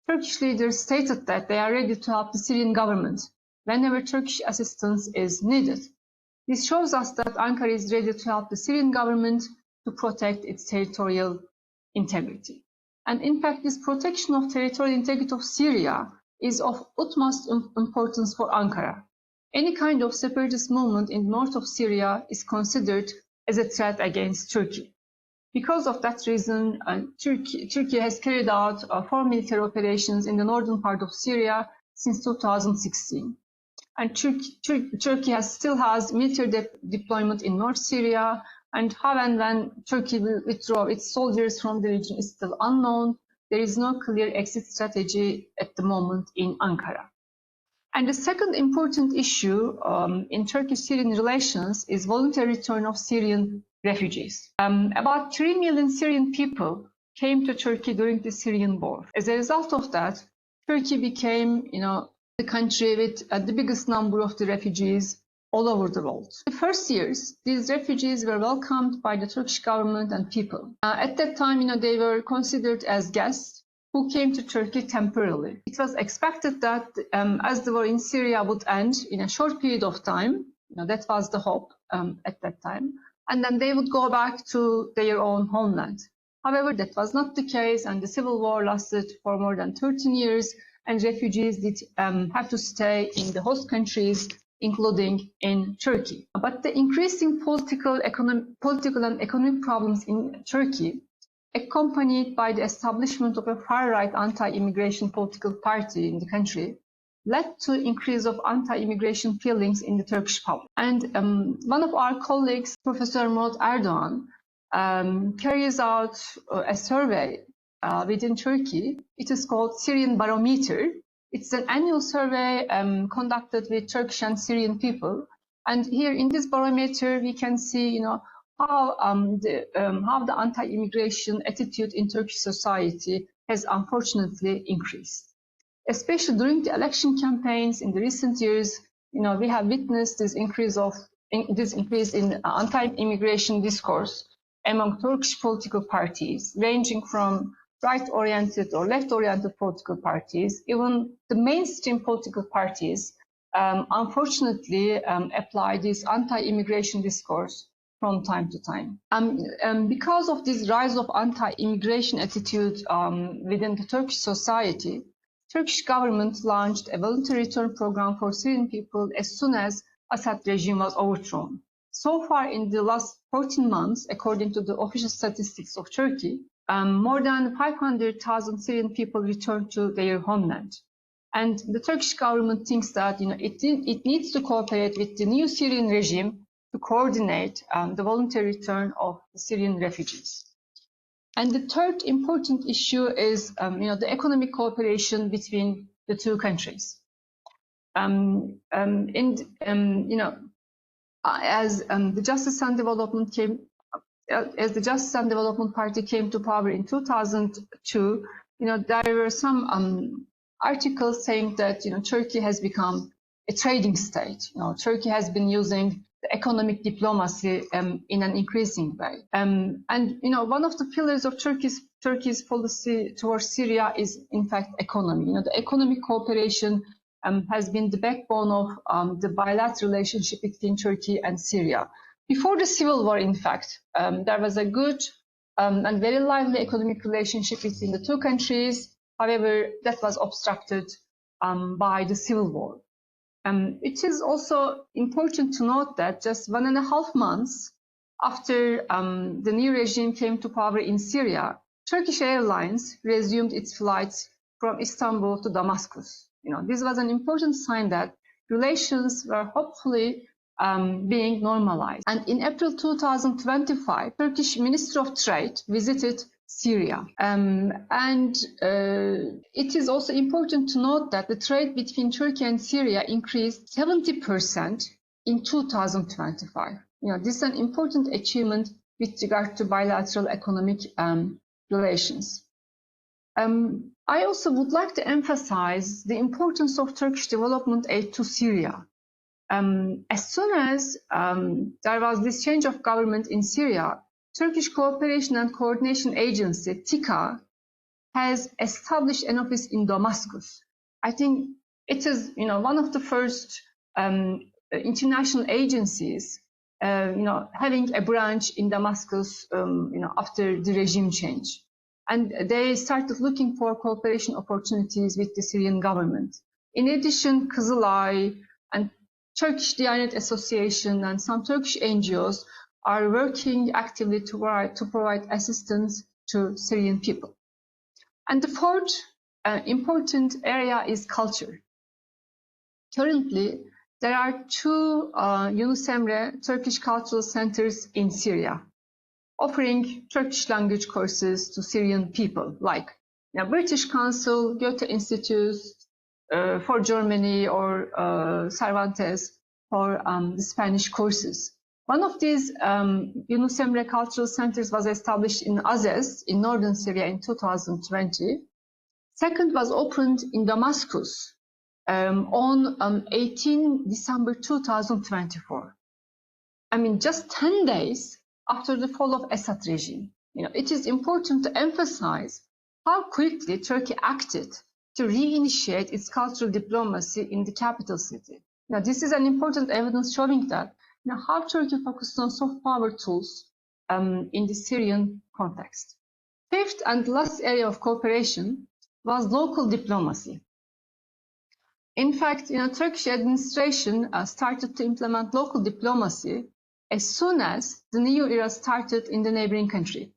Turkish leaders stated that they are ready to help the Syrian government whenever Turkish assistance is needed. This shows us that Ankara is ready to help the Syrian government to protect its territorial integrity. And in fact, this protection of territorial integrity of Syria is of utmost importance for Ankara. Any kind of separatist movement in the north of Syria is considered as a threat against Turkey. Because of that reason, Turkey has carried out 4 military operations in the northern part of Syria since 2016. And Turkey still has military deployment in North Syria, and how and when Turkey will withdraw its soldiers from the region is still unknown. There is no clear exit strategy at the moment in Ankara. And the second important issue in Turkish-Syrian relations is voluntary return of Syrian refugees. About 3 million Syrian people came to Turkey during the Syrian war. As a result of that, Turkey became, the country with the biggest number of the refugees all over the world. In the first years, these refugees were welcomed by the Turkish government and people. At that time, they were considered as guests who came to Turkey temporarily. It was expected that as the war in Syria would end in a short period of time, that was the hope at that time, and then they would go back to their own homeland. However, that was not the case, and the civil war lasted for more than 13 years, and refugees did have to stay in the host countries, including in Turkey. But the increasing political and economic problems in Turkey, accompanied by the establishment of a far-right anti-immigration political party in the country, led to increase of anti-immigration feelings in the Turkish public. And one of our colleagues, Professor Murat Erdoğan, carries out a survey within Turkey. It is called Syrian Barometer. It's an annual survey conducted with Turkish and Syrian people. And here in this barometer, we can see, how the anti-immigration attitude in Turkish society has unfortunately increased. Especially during the election campaigns in the recent years, we have witnessed this increase in anti-immigration discourse among Turkish political parties, ranging from right-oriented or left-oriented political parties. Even the mainstream political parties, unfortunately, apply this anti-immigration discourse from time to time. Because of this rise of anti-immigration attitude within the Turkish society, Turkish government launched a voluntary return program for Syrian people as soon as Assad regime was overthrown. So far in the last 14 months, according to the official statistics of Turkey, more than 500,000 Syrian people returned to their homeland. And the Turkish government thinks that it needs to cooperate with the new Syrian regime to coordinate the voluntary return of the Syrian refugees. And the third important issue is the economic cooperation between the two countries. As the Justice and Development Party came to power in 2002, there were some articles saying that Turkey has become a trading state. Turkey has been using the economic diplomacy in an increasing way. And one of the pillars of Turkey's policy towards Syria is, in fact, economy. The economic cooperation has been the backbone of the bilateral relationship between Turkey and Syria. Before the civil war, in fact, there was a good and very lively economic relationship between the two countries. However, that was obstructed by the civil war. It is also important to note that just 1.5 months after the new regime came to power in Syria, Turkish Airlines resumed its flights from Istanbul to Damascus. This was an important sign that relations were hopefully being normalized. And in April 2025, Turkish Minister of Trade visited Syria. It is also important to note that the trade between Turkey and Syria increased 70% in 2025. This is an important achievement with regard to bilateral economic relations. I also would like to emphasize the importance of Turkish development aid to Syria. As soon as there was this change of government in Syria, Turkish Cooperation and Coordination Agency, TİKA, has established an office in Damascus. I think it is, one of the first international agencies, having a branch in Damascus, after the regime change. And they started looking for cooperation opportunities with the Syrian government. In addition, Kızılay and Turkish Diyanet Association and some Turkish NGOs are working actively to provide assistance to Syrian people. And the fourth important area is culture. Currently, there are 2 Yunus Emre Turkish cultural centers in Syria, offering Turkish language courses to Syrian people, like British Council, Goethe Institute for Germany, or Cervantes for the Spanish courses. One of these Yunus Emre cultural centers was established in Azez in northern Syria in 2020. Second was opened in Damascus on 18 December 2024. Just 10 days after the fall of Assad regime. It is important to emphasize how quickly Turkey acted to reinitiate its cultural diplomacy in the capital city. This is an important evidence showing that how Turkey focused on soft power tools in the Syrian context. Fifth and last area of cooperation was local diplomacy. In fact, Turkish administration started to implement local diplomacy as soon as the new era started in the neighboring country.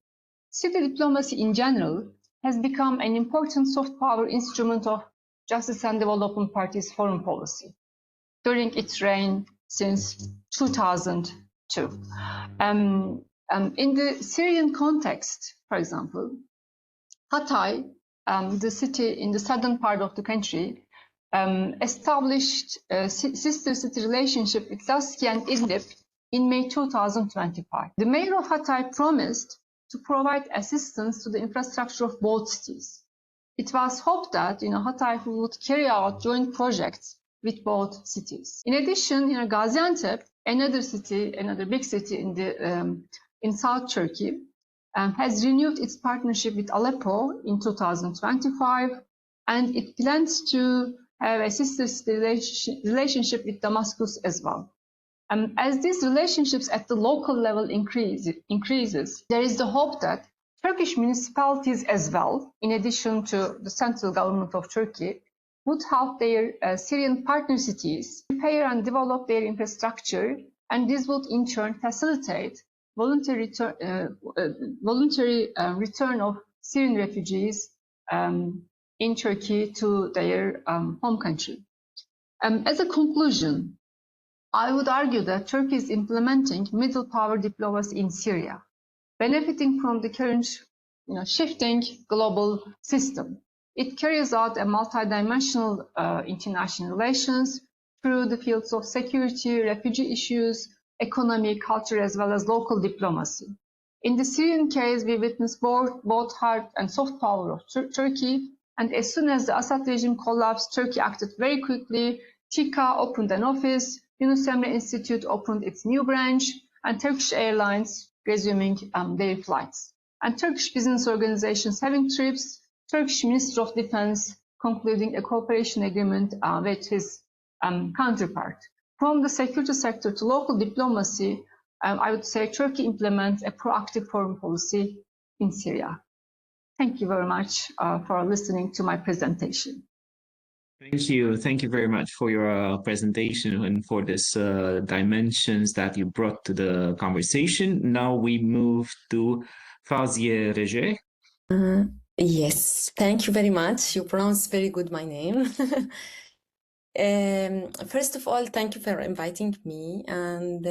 Civil diplomacy in general has become an important soft power instrument of Justice and Development Party's foreign policy during its reign since 2002. In the Syrian context, for example, Hatay, the city in the southern part of the country, established a sister city relationship with Laski and Idlib in May 2025. The mayor of Hatay promised to provide assistance to the infrastructure of both cities. It was hoped that Hatay would carry out joint projects with both cities. In addition, Gaziantep, another big city in South Turkey, has renewed its partnership with Aleppo in 2025, and it plans to have a sister relationship with Damascus as well. As these relationships at the local level increases, there is the hope that Turkish municipalities as well, in addition to the central government of Turkey, would help their Syrian partner cities prepare and develop their infrastructure, and this would in turn facilitate voluntary return of Syrian refugees in Turkey to their home country. As a conclusion, I would argue that Turkey is implementing middle power diplomacy in Syria, benefiting from the current shifting global system. It carries out a multidimensional international relations through the fields of security, refugee issues, economy, culture, as well as local diplomacy. In the Syrian case, we witnessed both hard and soft power of Turkey, and as soon as the Assad regime collapsed, Turkey acted very quickly. TİKA opened an office, Yunus Emre Institute opened its new branch, and Turkish Airlines resuming their flights. And Turkish business organizations having trips, Turkish Minister of Defense concluding a cooperation agreement with his counterpart. From the security sector to local diplomacy, I would say Turkey implements a proactive foreign policy in Syria. Thank you very much for listening to my presentation. Thank you. Thank you very much for your presentation and for this dimensions that you brought to the conversation. Now we move to Faziye Reje. Yes, thank you very much. You pronounced very good my name. First of all, thank you for inviting me, and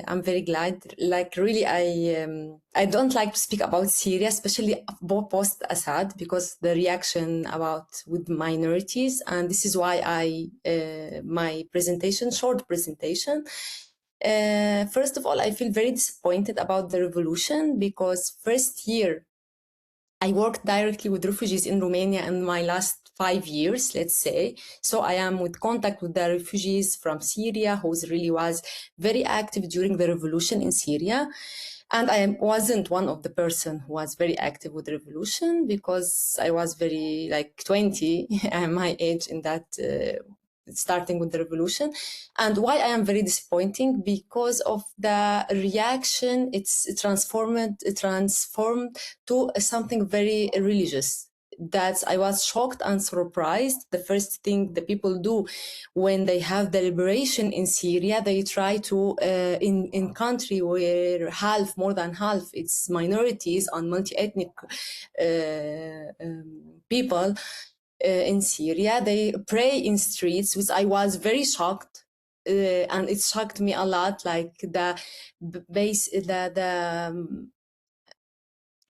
I'm very glad. Like really, I don't like to speak about Syria, especially post Assad, because the reaction with minorities, and this is why my short presentation. First of all, I feel very disappointed about the revolution, because first year I worked directly with refugees in Romania in my last 5 years, let's say. So I am with contact with the refugees from Syria, who really was very active during the revolution in Syria. And I wasn't one of the person who was very active with the revolution, because I was very 20, my age in that starting with the revolution. And why I am very disappointing, because of the reaction, it's transformed to something very religious. That I was shocked and surprised. The first thing the people do when they have the liberation in Syria, they try to, in country where more than half, it's minorities and multi-ethnic people, in Syria, they pray in streets, which I was very shocked, and it shocked me a lot. Like the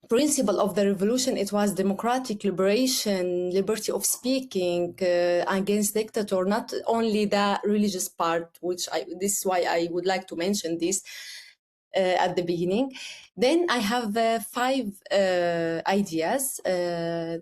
principle of the revolution, it was democratic liberation, liberty of speaking, against dictator, not only the religious part, this is why I would like to mention this at the beginning. Then I have 5 ideas.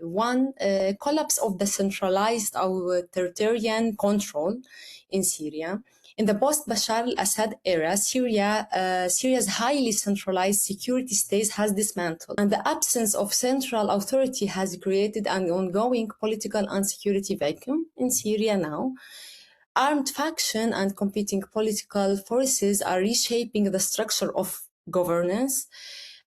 One, collapse of the centralized authoritarian control in Syria. In the post-Bashar al-Assad era, Syria's highly centralized security state has dismantled, and the absence of central authority has created an ongoing political and security vacuum in Syria now. Armed faction and competing political forces are reshaping the structure of governance.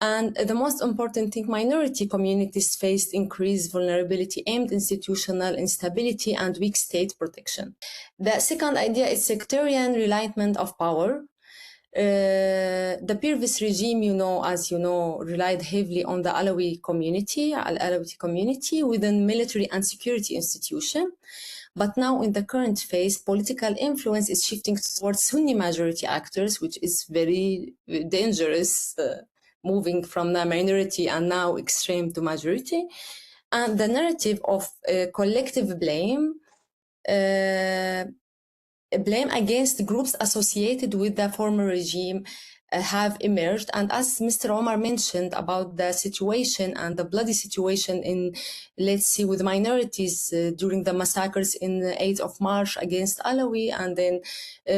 And the most important thing, minority communities faced increased vulnerability, aimed institutional instability, and weak state protection. The second idea is sectarian realignment of power. The previous regime, as you know, relied heavily on the Alawi community within military and security institution. But now in the current phase, political influence is shifting towards Sunni majority actors, which is very dangerous, moving from the minority and now extreme to majority. And the narrative of collective blame blame against groups associated with the former regime have emerged. And as Mr. Omar mentioned about the situation and the bloody situation in, let's see, with minorities during the massacres in the 8th of March against Alawi, and then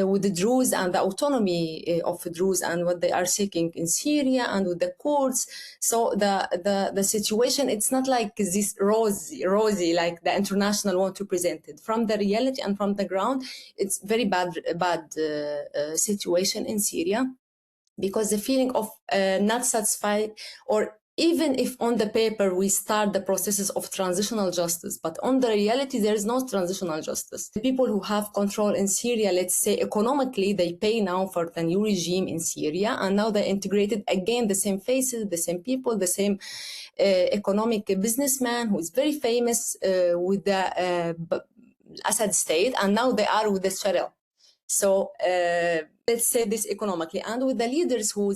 with the Druze and the autonomy of Druze and what they are seeking in Syria, and with the Kurds. So the situation, it's not like this rosy like the international want to present it. From the reality and from the ground, it's very bad situation in Syria, because the feeling of not satisfied, or even if on the paper we start the processes of transitional justice, but on the reality there is no transitional justice. The people who have control in Syria, let's say economically, they pay now for the new regime in Syria, and now they integrated again the same faces, the same people, the same economic businessman who is very famous with the Assad state, and now they are with the Sharia. So let's say this economically, and with the leaders who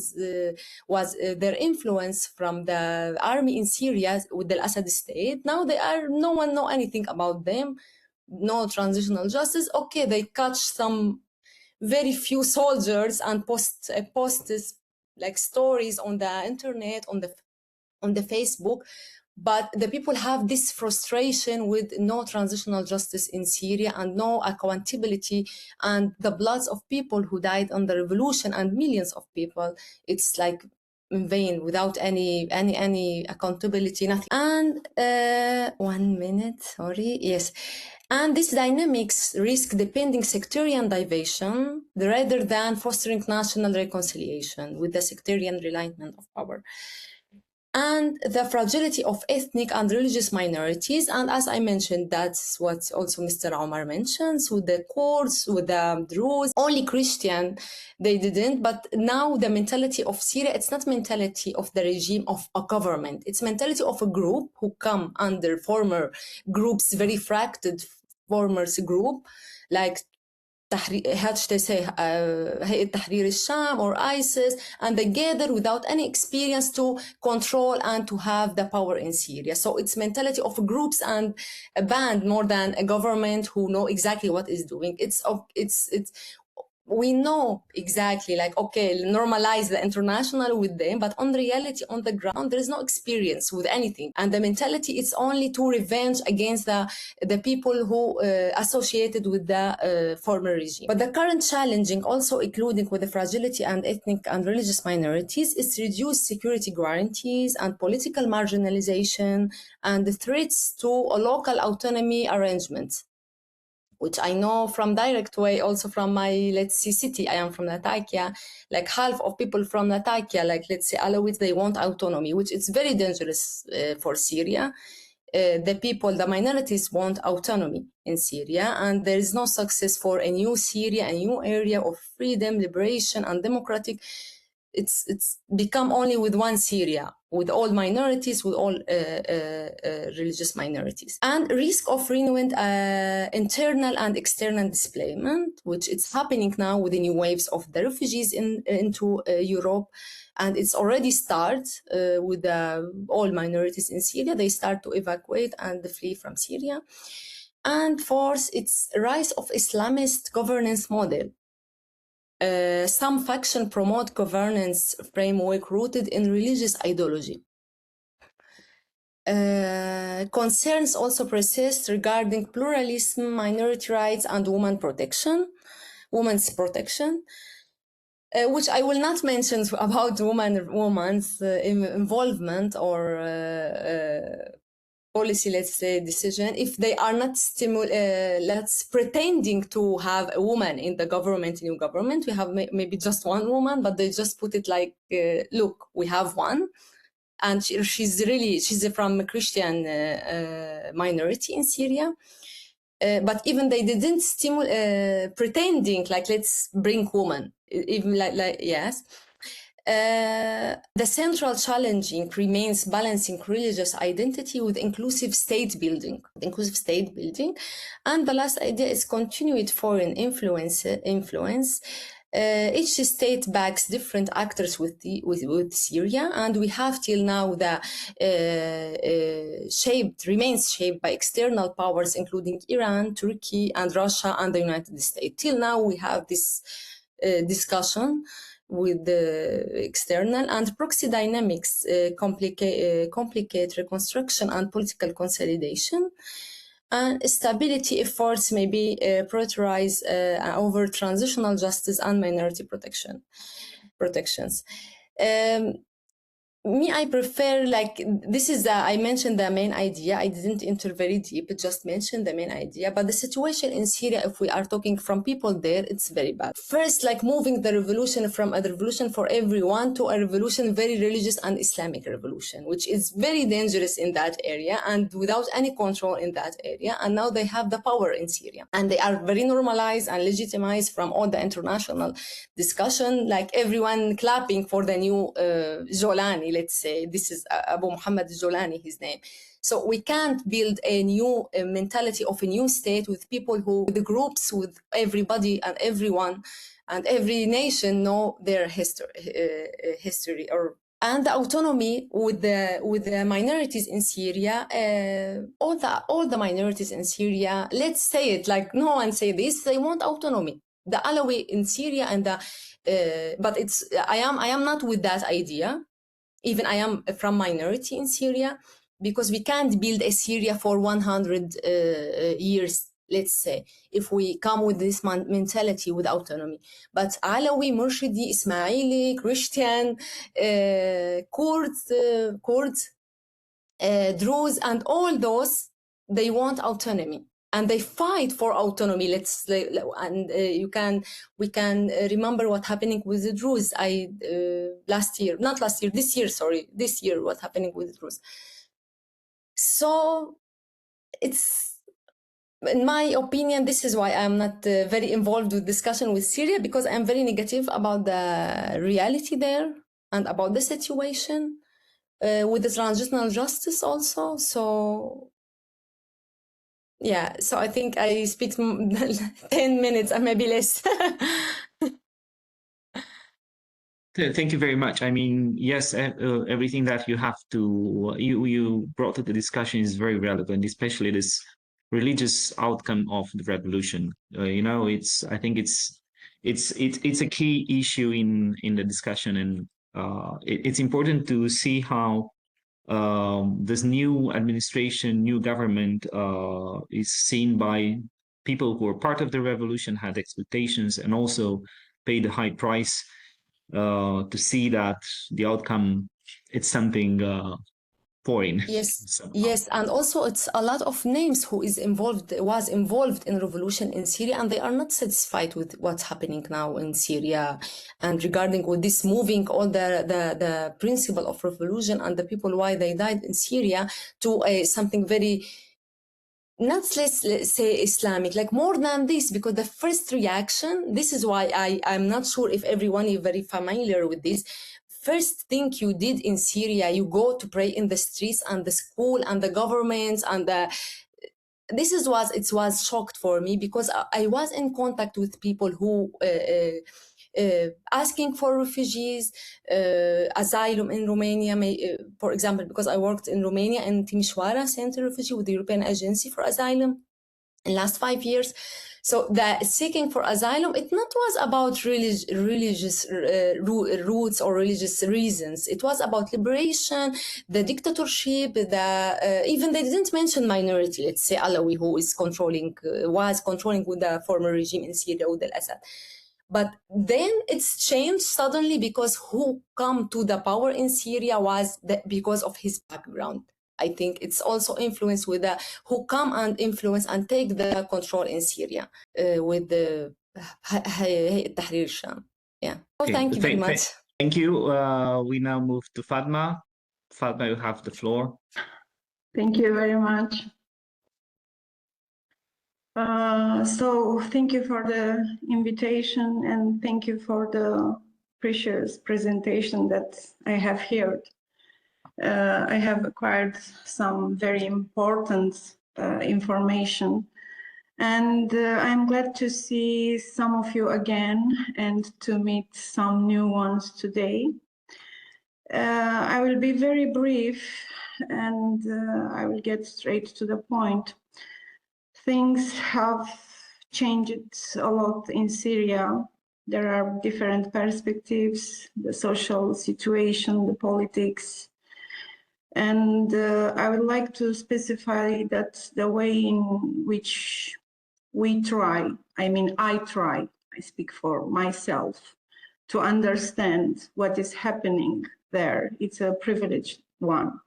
was their influence from the army in Syria with the Assad state, now they are, no one know anything about them, no transitional justice. Okay, they catch some very few soldiers and post like stories on the internet, on the Facebook. But the people have this frustration with no transitional justice in Syria and no accountability, and the bloods of people who died on the revolution and millions of people, it's like in vain, without any accountability, nothing. And 1 minute, sorry, yes. And these dynamics risk depending sectarian division rather than fostering national reconciliation with the sectarian realignment of power, and the fragility of ethnic and religious minorities. And as I mentioned, that's what also Mr. Omar mentions, with the Kurds, with the Druze, only Christian, they didn't. But now the mentality of Syria, it's not mentality of the regime of a government. It's mentality of a group who come under former groups, very fractured former group, like how should I say, Hayat Tahrir al-Sham or ISIS, and they gather without any experience to control and to have the power in Syria. So it's mentality of groups and a band more than a government who know exactly what is doing. We know exactly, like, okay, normalize the international with them, but on reality, on the ground, there is no experience with anything. And the mentality is only to revenge against the people who associated with the former regime. But the current challenging, also including with the fragility and ethnic and religious minorities, is reduced security guarantees and political marginalization and the threats to a local autonomy arrangements, which I know from direct way, also from my, let's see, city. I am from Latakia. Like half of people from Latakia, like let's say Alawites, they want autonomy, which is very dangerous for Syria. The people, the minorities want autonomy in Syria, and there is no success for a new Syria, a new area of freedom, liberation, and democratic. It's become only with one Syria, with all minorities, with all religious minorities, and risk of renewed internal and external displacement, which is happening now with the new waves of the refugees into Europe. And it's already started with all minorities in Syria. They start to evacuate and flee from Syria. And fourth, it's rise of Islamist governance model. Some faction promote governance framework rooted in religious ideology. Concerns also persist regarding pluralism, minority rights, and women's protection, which I will not mention about women's involvement or policy, let's say, decision, if they are not pretending to have a woman in the government, new government. We have maybe just one woman, but they just put it like, look, we have one. And she's from a Christian minority in Syria. But even they didn't pretending like, let's bring women, even like yes. The central challenging remains balancing religious identity with inclusive state building. And the last idea is continued foreign influence Each state backs different actors with Syria, and we have till now the remains shaped by external powers, including Iran, Turkey, and Russia, and the United States. Till now, we have this discussion with the external and proxy dynamics complicate reconstruction and political consolidation. And stability efforts may be prioritized over transitional justice and minority protections. I prefer, like, this is I mentioned the main idea. I didn't enter very deep, just mentioned the main idea. But the situation in Syria, if we are talking from people there, it's very bad. First, like moving the revolution from a revolution for everyone to a revolution, very religious and Islamic revolution, which is very dangerous in that area and without any control in that area. And now they have the power in Syria. And they are very normalized and legitimized from all the international discussion, like everyone clapping for the new Jolani. Let's say this is Abu Muhammad Jolani, his name. So we can't build a new mentality of a new state with people with the groups, with everybody and everyone, and every nation know their history and the autonomy with the minorities in Syria. All the minorities in Syria, let's say it like no one say this, they want autonomy. The Alawi in Syria and but I am not with that idea. Even I am from minority in Syria, because we can't build a Syria for 100 years, let's say, if we come with this mentality with autonomy. But Alawi, Murshidi, Ismaili, Christian, Kurds, Druze, and all those, they want autonomy. And they fight for autonomy. We can remember what happening with the Druze. This year, what happening with the Druze. So it's, in my opinion, this is why I'm not very involved with discussion with Syria, because I'm very negative about the reality there and about the situation with the transitional justice also. So yeah, so I think I speak 10 minutes or maybe less. Thank you very much. I mean, yes, everything that you brought to the discussion is very relevant, especially this religious outcome of the revolution. I think it's a key issue in the discussion, and it's important to see how this new administration, new government is seen by people who are part of the revolution, had expectations, and also paid a high price to see that the outcome, it's something foreign. Yes, and also it's a lot of names who was involved in revolution in Syria, and they are not satisfied with what's happening now in Syria. And regarding with this moving all the principle of revolution and the people why they died in Syria to something very, not let's say Islamic, like more than this, because the first reaction, this is why I'm not sure if everyone is very familiar with this. First thing you did in Syria, you go to pray in the streets and the school and the governments and it was shocked for me, because I was in contact with people who asking for refugees, asylum in Romania, for example, because I worked in Romania in Timișoara Center Refugee with the European Agency for Asylum in last 5 years. So the seeking for asylum, it not was about religious roots or religious reasons. It was about liberation, the dictatorship, even they didn't mention minority, let's say Alawi, who is was controlling with the former regime in Syria with Assad. But then it's changed suddenly, because who come to the power in Syria was because of his background. I think it's also influenced with who come and influence and take the control in Syria with the Tahrir Sham. Yeah. Okay. Thank you very much. Thank you. We now move to Fatma. Fatma, you have the floor. Thank you very much. So thank you for the invitation, and thank you for the precious presentation that I have heard. I have acquired some very important information, And I'm glad to see some of you again and to meet some new ones today. I will be very brief and I will get straight to the point. Things have changed a lot in Syria. There are different perspectives, the social situation, the politics. And I would like to specify that the way in which we try, I speak for myself, to understand what is happening there. It's a privileged one.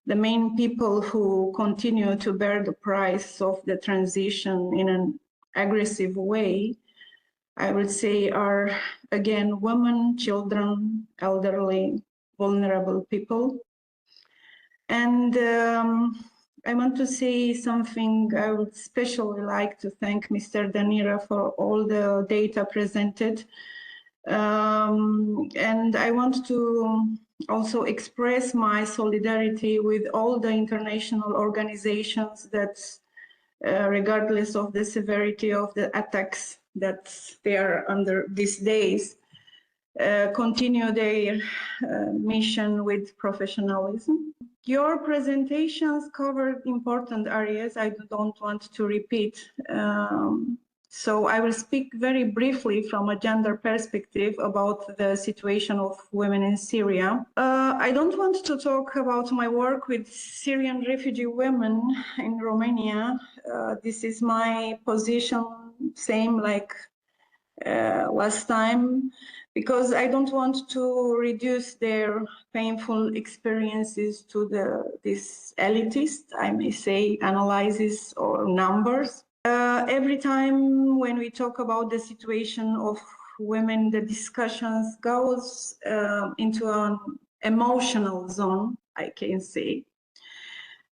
The main people who continue to bear the price of the transition in an aggressive way, I would say, are again women, children, elderly, vulnerable people. And I want to say something. I would especially like to thank Mr. Danira for all the data presented. And I want to also express my solidarity with all the international organizations that, regardless of the severity of the attacks that they are under these days, continue their mission with professionalism. Your presentations covered important areas I don't want to repeat. So I will speak very briefly from a gender perspective about the situation of women in Syria. I don't want to talk about my work with Syrian refugee women in Romania. This is my position, same like last time, because I don't want to reduce their painful experiences to this elitist, I may say, analysis or numbers. Every time when we talk about the situation of women, the discussions goes into an emotional zone, I can say.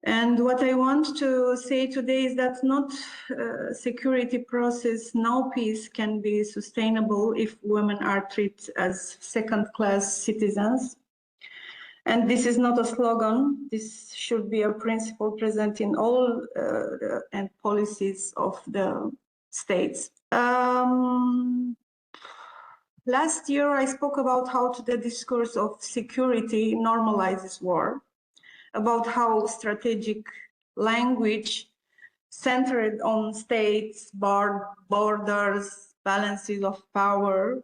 And what I want to say today is that not security process, no peace can be sustainable if women are treated as second-class citizens. And this is not a slogan. This should be a principle present in all and policies of the states. Last year, I spoke about how the discourse of security normalizes war, about how strategic language centered on states, borders, balances of power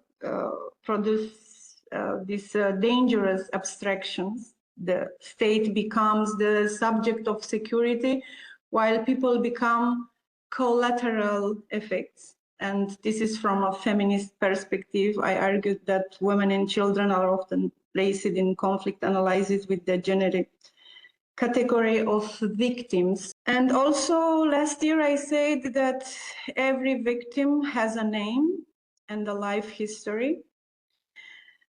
produce these dangerous abstractions. The state becomes the subject of security, while people become collateral effects. And this is from a feminist perspective. I argued that women and children are often placed in conflict analysis with the generic category of victims. And also last year I said that every victim has a name and a life history.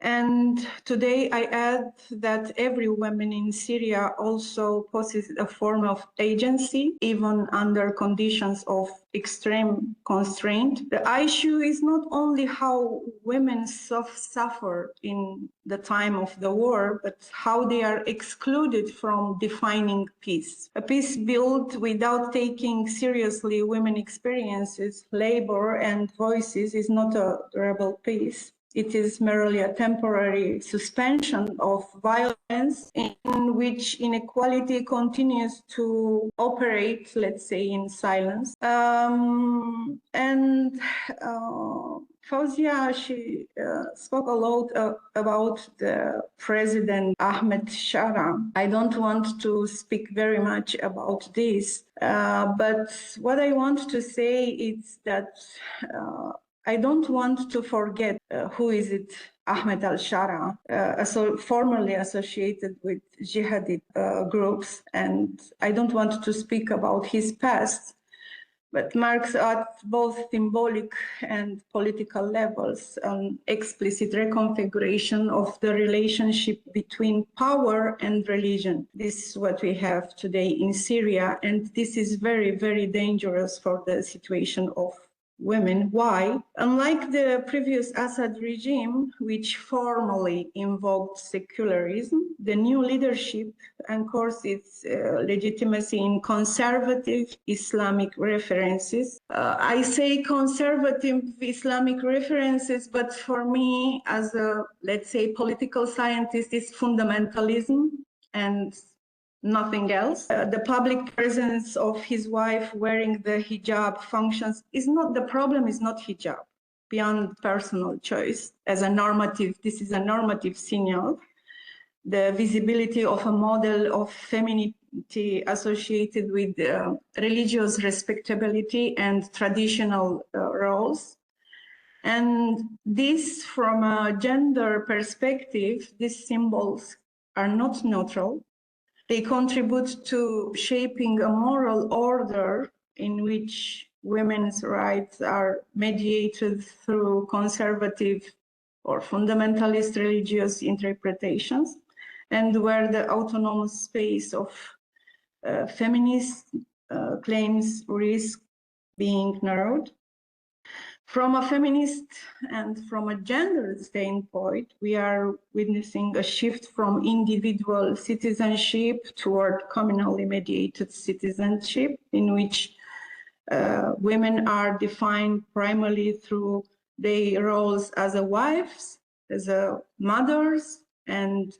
And today I add that every woman in Syria also possesses a form of agency, even under conditions of extreme constraint. The issue is not only how women suffer in the time of the war, but how they are excluded from defining peace. A peace built without taking seriously women's experiences, labor, and voices is not a durable peace. It is merely a temporary suspension of violence in which inequality continues to operate, let's say, in silence. Fauzia, she spoke a lot about the President Ahmed Shara. I don't want to speak very much about this, but what I want to say is that I don't want to forget who is it, Ahmed al-Shara, formerly associated with jihadi groups, and I don't want to speak about his past, but marks at both symbolic and political levels an explicit reconfiguration of the relationship between power and religion. This is what we have today in Syria, and this is very, very dangerous for the situation of women. Why? Unlike the previous Assad regime, which formally invoked secularism, the new leadership anchors its legitimacy in conservative Islamic references. I say conservative Islamic references, but for me, as a, let's say, political scientist, it's fundamentalism and nothing else. The public presence of his wife wearing the hijab functions is not, the problem is not hijab, beyond personal choice as a normative, this is a normative signal. The visibility of a model of femininity associated with religious respectability and traditional roles. And this, from a gender perspective, these symbols are not neutral. They contribute to shaping a moral order in which women's rights are mediated through conservative or fundamentalist religious interpretations, and where the autonomous space of feminist claims risk being narrowed. From a feminist and from a gender standpoint, we are witnessing a shift from individual citizenship toward communally mediated citizenship, in which women are defined primarily through their roles as a wives, as a mothers, and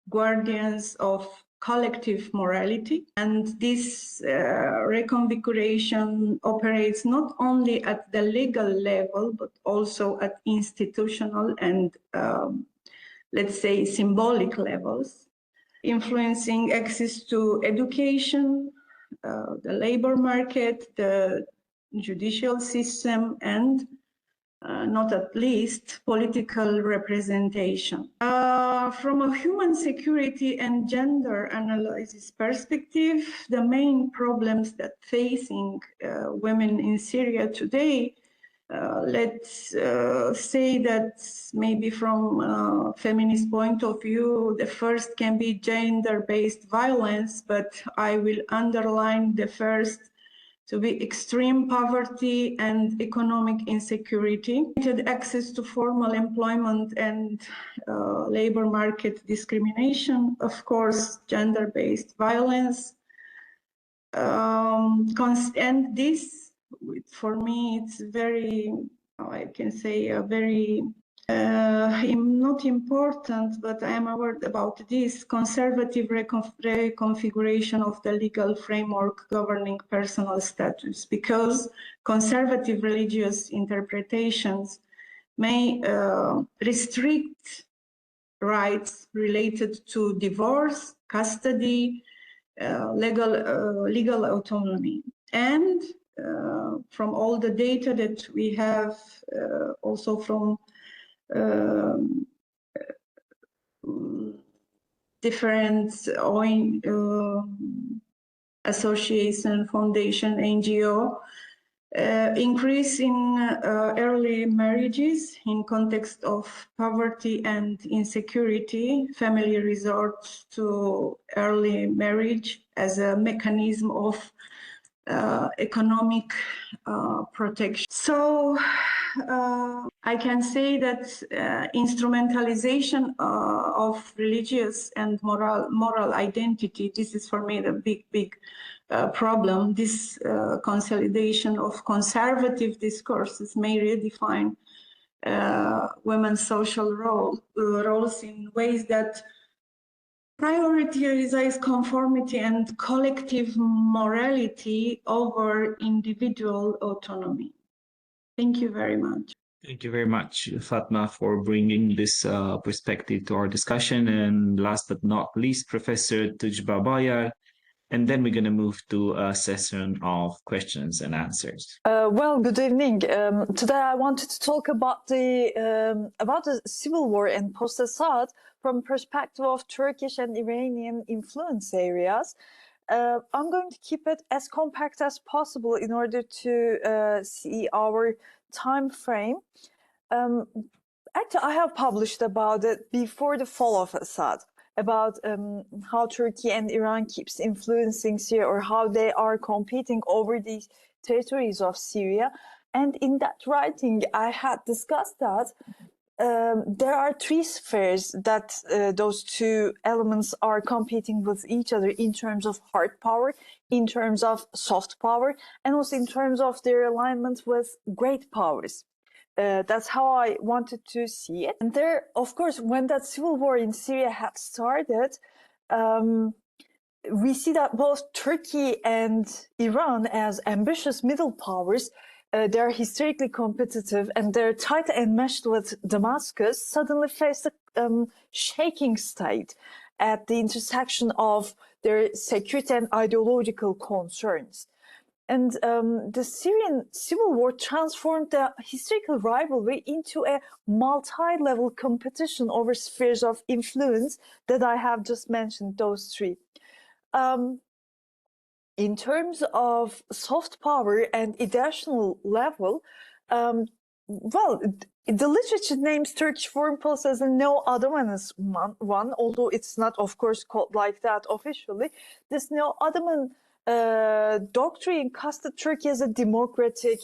guardians of collective morality. And this reconfiguration operates not only at the legal level, but also at institutional and, let's say, symbolic levels, influencing access to education, the labor market, the judicial system, and not at least political representation. From a human security and gender analysis perspective, the main problems that facing women in Syria today, let's say that maybe from a feminist point of view, the first can be gender-based violence, but I will underline the first to be extreme poverty and economic insecurity, limited access to formal employment and labor market discrimination, of course, gender-based violence. And this, for me, it's very, I can say, a very not important, but I am aware about this conservative reconfiguration of the legal framework governing personal status, because conservative religious interpretations may restrict rights related to divorce, custody, legal autonomy. And from all the data that we have, also from different association, foundation, NGO, increase in early marriages in context of poverty and insecurity. Family resorts to early marriage as a mechanism of economic protection. So I can say that instrumentalization of religious and moral identity, this is for me the big problem. This consolidation of conservative discourses may redefine women's social roles in ways that prioritize conformity and collective morality over individual autonomy. Thank you very much. Thank you very much, Fatma, for bringing this perspective to our discussion. And last but not least, Professor Tujba Bayar. And then we're going to move to a session of questions and answers. Well, good evening. Today I wanted to talk about the civil war and post-Assad from perspective of Turkish and Iranian influence areas. I'm going to keep it as compact as possible in order to see our time frame. Actually, I have published about it before the fall of Assad, about how Turkey and Iran keeps influencing Syria, or how they are competing over these territories of Syria. And in that writing, I had discussed that there are three spheres that those two elements are competing with each other in terms of hard power, in terms of soft power, and also in terms of their alignment with great powers. That's how I wanted to see it. And there, of course, when that civil war in Syria had started, we see that both Turkey and Iran, as ambitious middle powers, they're historically competitive and they're tight enmeshed with Damascus, suddenly face a shaking state at the intersection of their security and ideological concerns. And the Syrian civil war transformed the historical rivalry into a multi-level competition over spheres of influence that I have just mentioned, those three. In terms of soft power and ideational level, well, the literature names Turkish foreign policy as a neo-Ottomanist one, although it's not, of course, called like that officially. This neo-Ottoman doctrine casted Turkey as a democratic,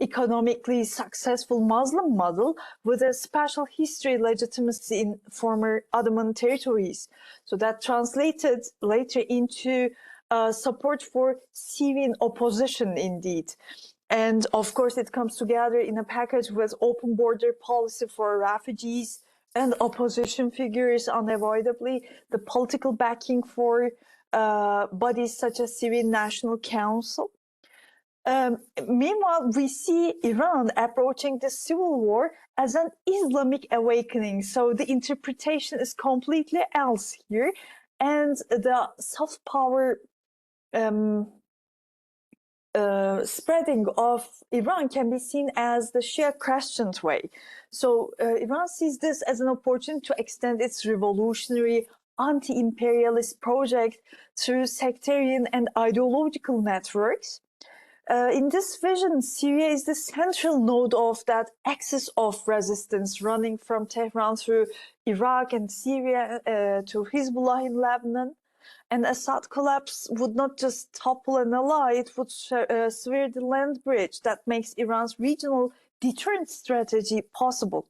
economically successful Muslim model with a special history legitimacy in former Ottoman territories. So that translated later into support for Syrian opposition indeed. And of course, it comes together in a package with open border policy for refugees and opposition figures unavoidably, the political backing for bodies such as Syrian National Council. Meanwhile, we see Iran approaching the civil war as an Islamic awakening. So the interpretation is completely else here. And the soft power spreading of Iran can be seen as the Shia crescent way. So Iran sees this as an opportunity to extend its revolutionary anti-imperialist project through sectarian and ideological networks. In this vision, Syria is the central node of that axis of resistance running from Tehran through Iraq and Syria to Hezbollah in Lebanon. And Assad collapse would not just topple an ally, it would sever the land bridge that makes Iran's regional deterrent strategy possible.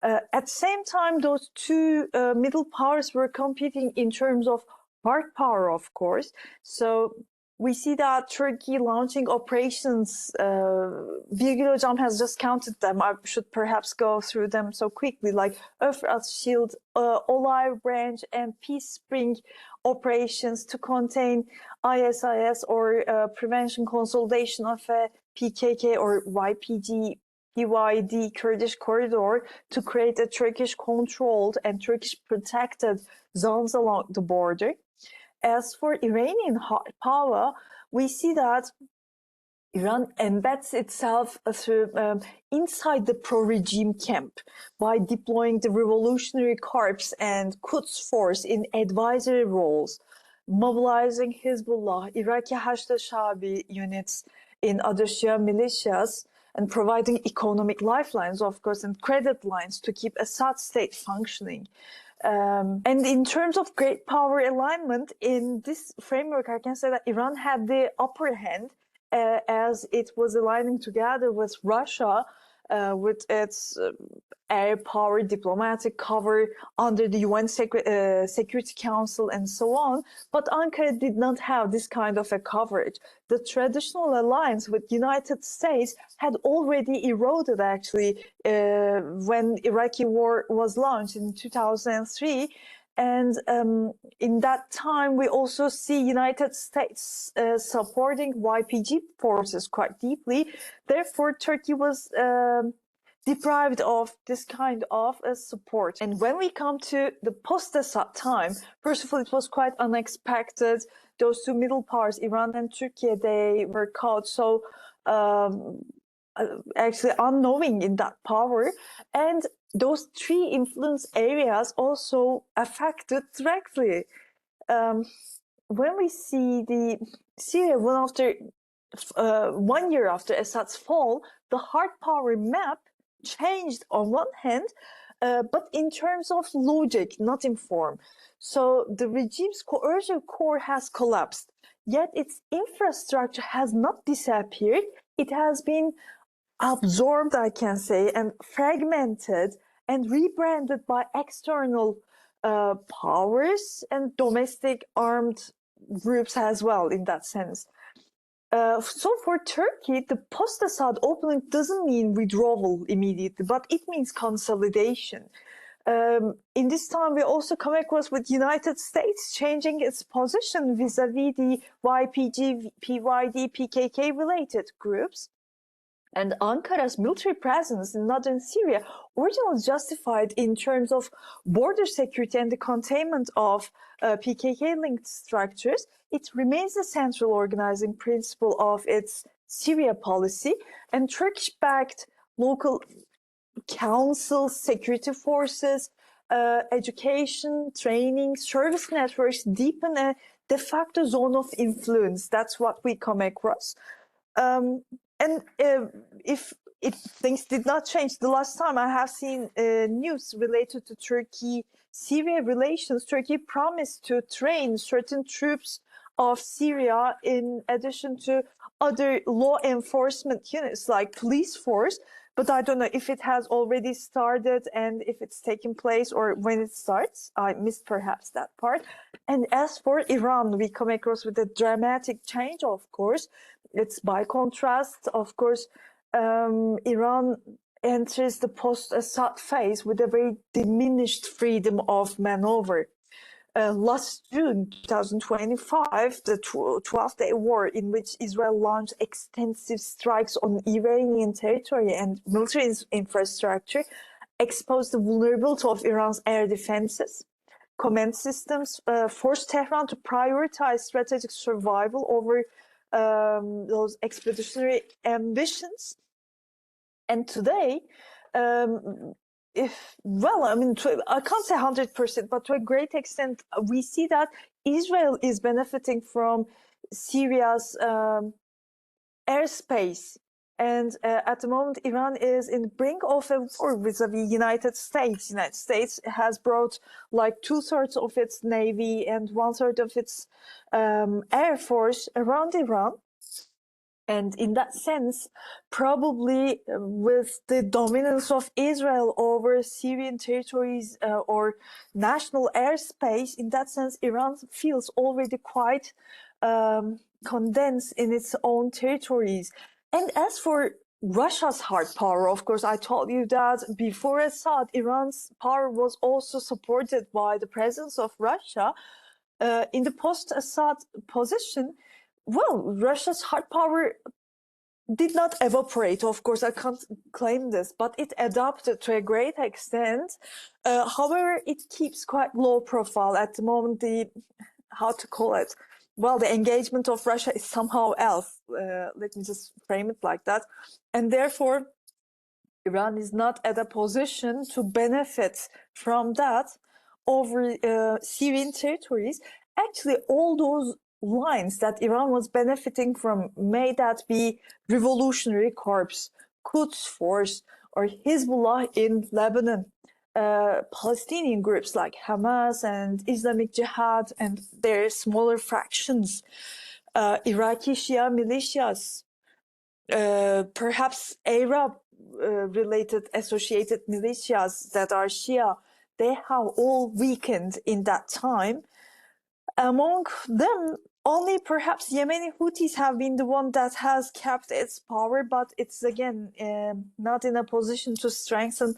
At the same time, those two middle powers were competing in terms of hard power, of course. So we see that Turkey launching operations, Birgül Hocam has just counted them. I should perhaps go through them so quickly, like Euphrat Shield, Olive Branch, and Peace Spring operations to contain ISIS or prevention consolidation of a PKK or YPG, PYD Kurdish corridor to create a Turkish-controlled and Turkish-protected zones along the border. As for Iranian hard power, we see that Iran embeds itself through inside the pro-regime camp by deploying the Revolutionary Corps and Quds Force in advisory roles, mobilizing Hezbollah, Iraqi Hashd-e-Shaabi units in other Shia militias, and providing economic lifelines, of course, and credit lines to keep Assad state functioning. And in terms of great power alignment, in this framework, I can say that Iran had the upper hand as it was aligning together with Russia with its air power, diplomatic cover under the UN Security Council and so on. But Ankara did not have this kind of a coverage. The traditional alliance with United States had already eroded actually when Iraqi war was launched in 2003. And in that time, we also see United States supporting YPG forces quite deeply. Therefore, Turkey was deprived of this kind of support. And when we come to the post-Assad time, first of all, it was quite unexpected. Those two middle powers, Iran and Turkey, they were caught so actually unknowing in that power. And those three influence areas also affected directly. When we see the Syria, 1 year after Assad's fall, the hard power map changed on one hand, but in terms of logic, not in form. So the regime's coercive core has collapsed, yet its infrastructure has not disappeared. It has been absorbed, I can say, and fragmented and rebranded by external powers and domestic armed groups as well, in that sense. So for Turkey, the post-Assad opening doesn't mean withdrawal immediately, but it means consolidation. In this time, we also come across with United States changing its position vis-a-vis the YPG, PYD, PKK-related groups. And Ankara's military presence in northern Syria originally justified in terms of border security and the containment of PKK-linked structures. It remains the central organizing principle of its Syria policy, and Turkish-backed local councils, security forces, education, training, service networks deepen a de facto zone of influence. That's what we come across. And if things did not change, the last time I have seen news related to Turkey-Syria relations, Turkey promised to train certain troops of Syria in addition to other law enforcement units like police force. But I don't know if it has already started and if it's taking place or when it starts. I missed perhaps that part. And as for Iran, we come across with a dramatic change, of course. It's by contrast, of course, Iran enters the post-Assad phase with a very diminished freedom of maneuver. Last June 2025, the 12-day war in which Israel launched extensive strikes on Iranian territory and military infrastructure exposed the vulnerability of Iran's air defenses. Command systems forced Tehran to prioritize strategic survival over those expeditionary ambitions. And today, I can't say 100%, but to a great extent, we see that Israel is benefiting from Syria's airspace. And at the moment, Iran is in the brink of a war vis-a-vis United States. United States has brought like 2/3 of its navy and 1/3 of its air force around Iran. And in that sense, probably with the dominance of Israel over Syrian territories or national airspace, in that sense, Iran feels already quite condensed in its own territories. And as for Russia's hard power, of course, I told you that before Assad, Iran's power was also supported by the presence of Russia. In the post-Assad position, well, Russia's hard power did not evaporate. Of course, I can't claim this, but it adapted to a great extent. However, it keeps quite low profile at the moment. The engagement of Russia is somehow else. Let me just frame it like that. And therefore, Iran is not at a position to benefit from that over Syrian territories. Actually, all those lines that Iran was benefiting from, may that be Revolutionary Corps, Quds Force, or Hezbollah in Lebanon, Palestinian groups like Hamas and Islamic Jihad and their smaller fractions, Iraqi Shia militias, perhaps Arab-related associated militias that are Shia, they have all weakened in that time. Among them, only perhaps Yemeni Houthis have been the one that has kept its power, but it's again not in a position to strengthen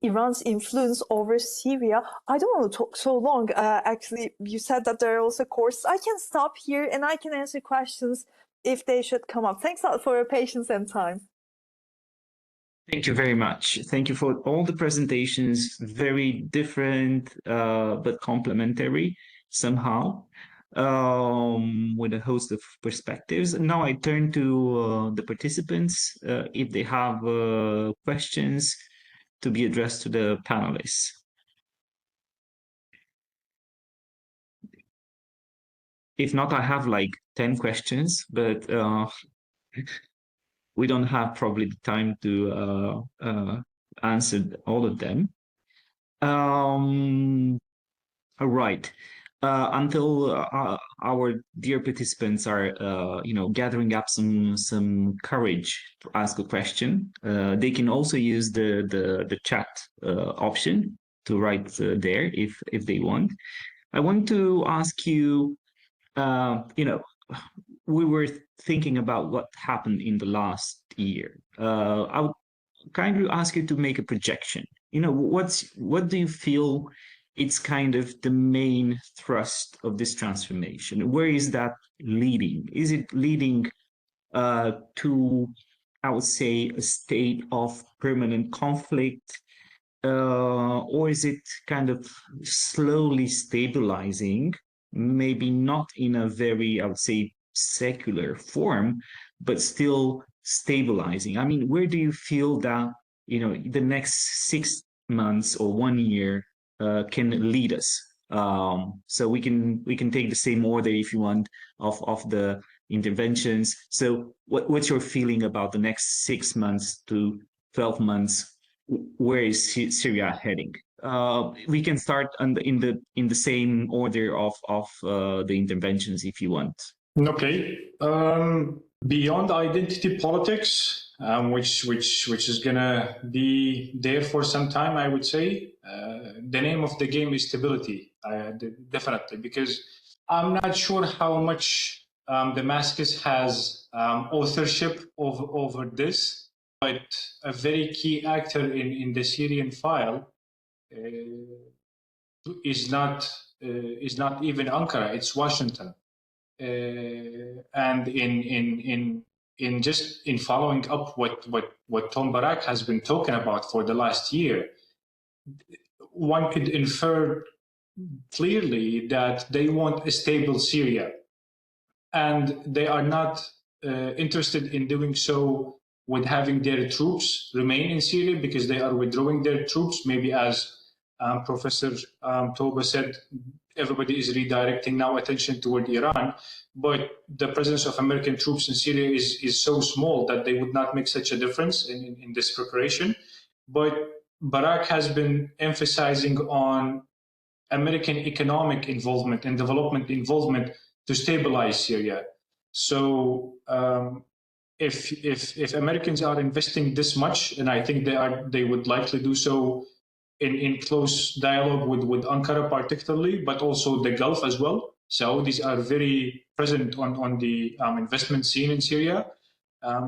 Iran's influence over Syria. I don't want to talk so long. Actually, you said that there are also courses. I can stop here and I can answer questions if they should come up. Thanks a lot for your patience and time. Thank you very much. Thank you for all the presentations, very different but complementary somehow, with a host of perspectives. Now I turn to the participants if they have questions to be addressed to the panelists. If not, I have like 10 questions, but we don't have probably the time to answer all of them. All right. until our dear participants are, gathering up some courage to ask a question, they can also use the chat option to write there if they want. I want to ask you, we were thinking about what happened in the last year. I would kindly ask you to make a projection. What do you feel it's kind of the main thrust of this transformation? Where is that leading? Is it leading to, I would say, a state of permanent conflict? Or is it kind of slowly stabilizing, maybe not in a very, I would say, secular form, but still stabilizing? I mean, where do you feel that, the next 6 months or 1 year can lead us? So we can take the same order if you want of the interventions. So what's your feeling about the next 6 months to 12 months? Where is Syria heading? We can start in the same order of the interventions if you want. Okay. Beyond identity politics, which is gonna be there for some time, I would say, the name of the game is stability. Definitely, because I'm not sure how much Damascus has authorship over this, but a very key actor in the Syrian file is not even Ankara; it's Washington. And in following up what Tom Barak has been talking about for the last year, one could infer clearly that they want a stable Syria, and they are not interested in doing so with having their troops remain in Syria, because they are withdrawing their troops. Maybe as Professor Toba said, everybody is redirecting now attention toward Iran, but the presence of American troops in Syria is so small that they would not make such a difference in this preparation. But Barak has been emphasizing on American economic involvement and development involvement to stabilize Syria. So if Americans are investing this much, and I think they would likely do so in close dialogue with Ankara particularly, but also the Gulf as well. Saudis are very present on the investment scene in Syria.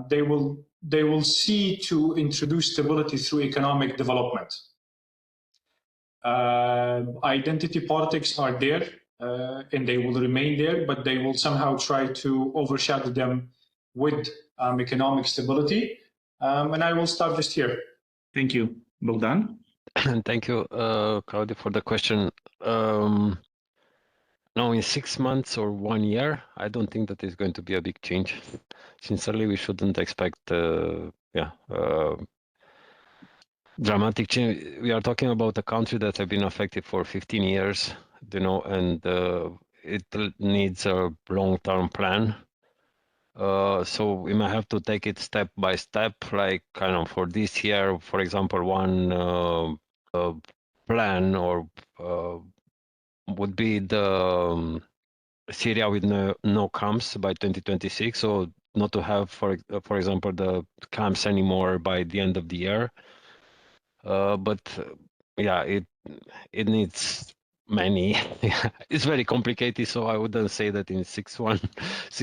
They will see to introduce stability through economic development. Identity politics are there, and they will remain there, but they will somehow try to overshadow them with economic stability. And I will start just here. Thank you. Bogdan? Thank you, Claudio, for the question. Now, in 6 months or 1 year, I don't think that is going to be a big change. Sincerely, we shouldn't expect, dramatic change. We are talking about a country that has been affected for 15 years, and it needs a long-term plan. So we might have to take it step by step, like kind of for this year, for example, one plan or would be the Syria with no camps by 2026, so not to have, for example, the camps anymore by the end of the year. But yeah, it needs many. It's very complicated, so I wouldn't say that in 6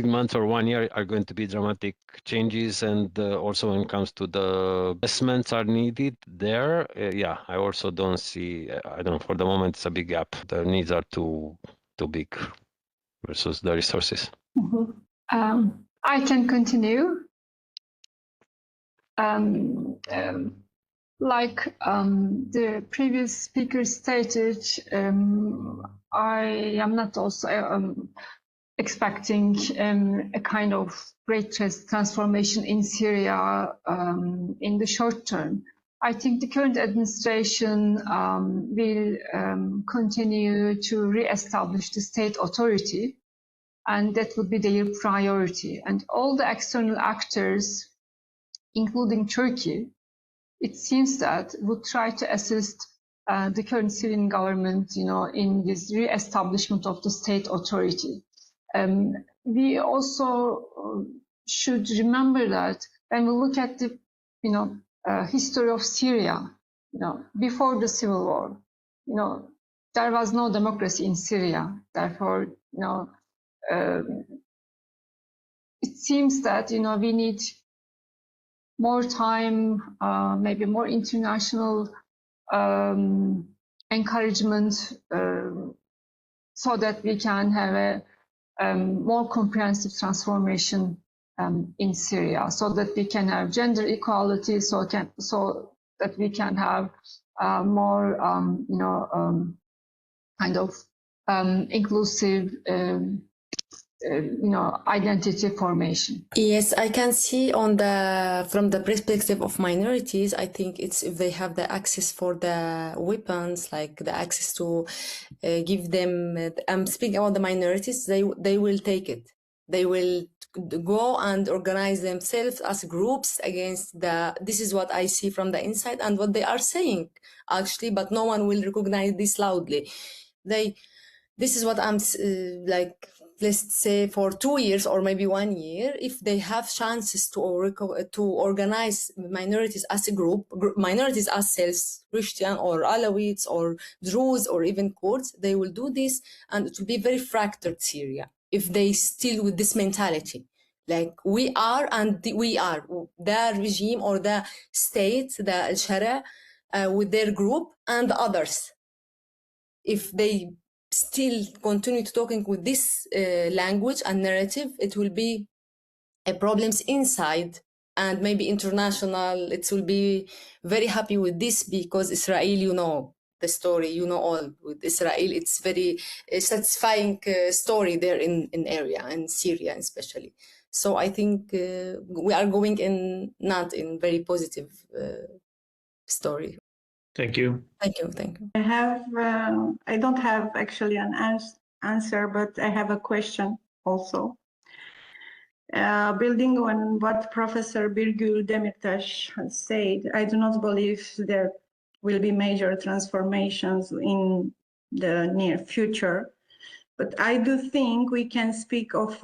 months or 1 year are going to be dramatic changes. And also when it comes to the investments are needed there, I also don't see, I don't know, for the moment it's a big gap. The needs are too big versus the resources. I can continue. Like the previous speaker stated, I am not also expecting a kind of great transformation in Syria in the short term. I think the current administration will continue to re-establish the state authority, and that would be their priority. And all the external actors, including Turkey, it seems that would try to assist the current Syrian government, in this re-establishment of the state authority. We also should remember that when we look at the, history of Syria, before the civil war, there was no democracy in Syria. Therefore, it seems that we need more time, maybe more international encouragement, so that we can have a more comprehensive transformation in Syria, so that we can have gender equality, so that we can have more, kind of inclusive, identity formation. Yes, I can see from the perspective of minorities, I think it's if they have the access for the weapons, like the access to give them, I'm speaking about the minorities, they will take it. They will go and organize themselves as groups against this is what I see from the inside and what they are saying, actually, but no one will recognize this loudly. This is what I'm like, let's say for 2 years or maybe 1 year, if they have chances to organize minorities as a group, minorities as selves, Christian or Alawites or Druze or even Kurds, they will do this, and it will be very fractured Syria if they still with this mentality. Like we are the regime or the state, the Sharia, with their group and others. If they still continue to talking with this language and narrative, it will be problems inside, and maybe international, it will be very happy with this because Israel, the story, all with Israel, it's very satisfying story there in area, and Syria especially. So I think we are going not in very positive story. Thank you. Thank you. I don't have actually an answer, but I have a question also. Building on what Professor Birgül Demirtaş has said, I do not believe there will be major transformations in the near future. But I do think we can speak of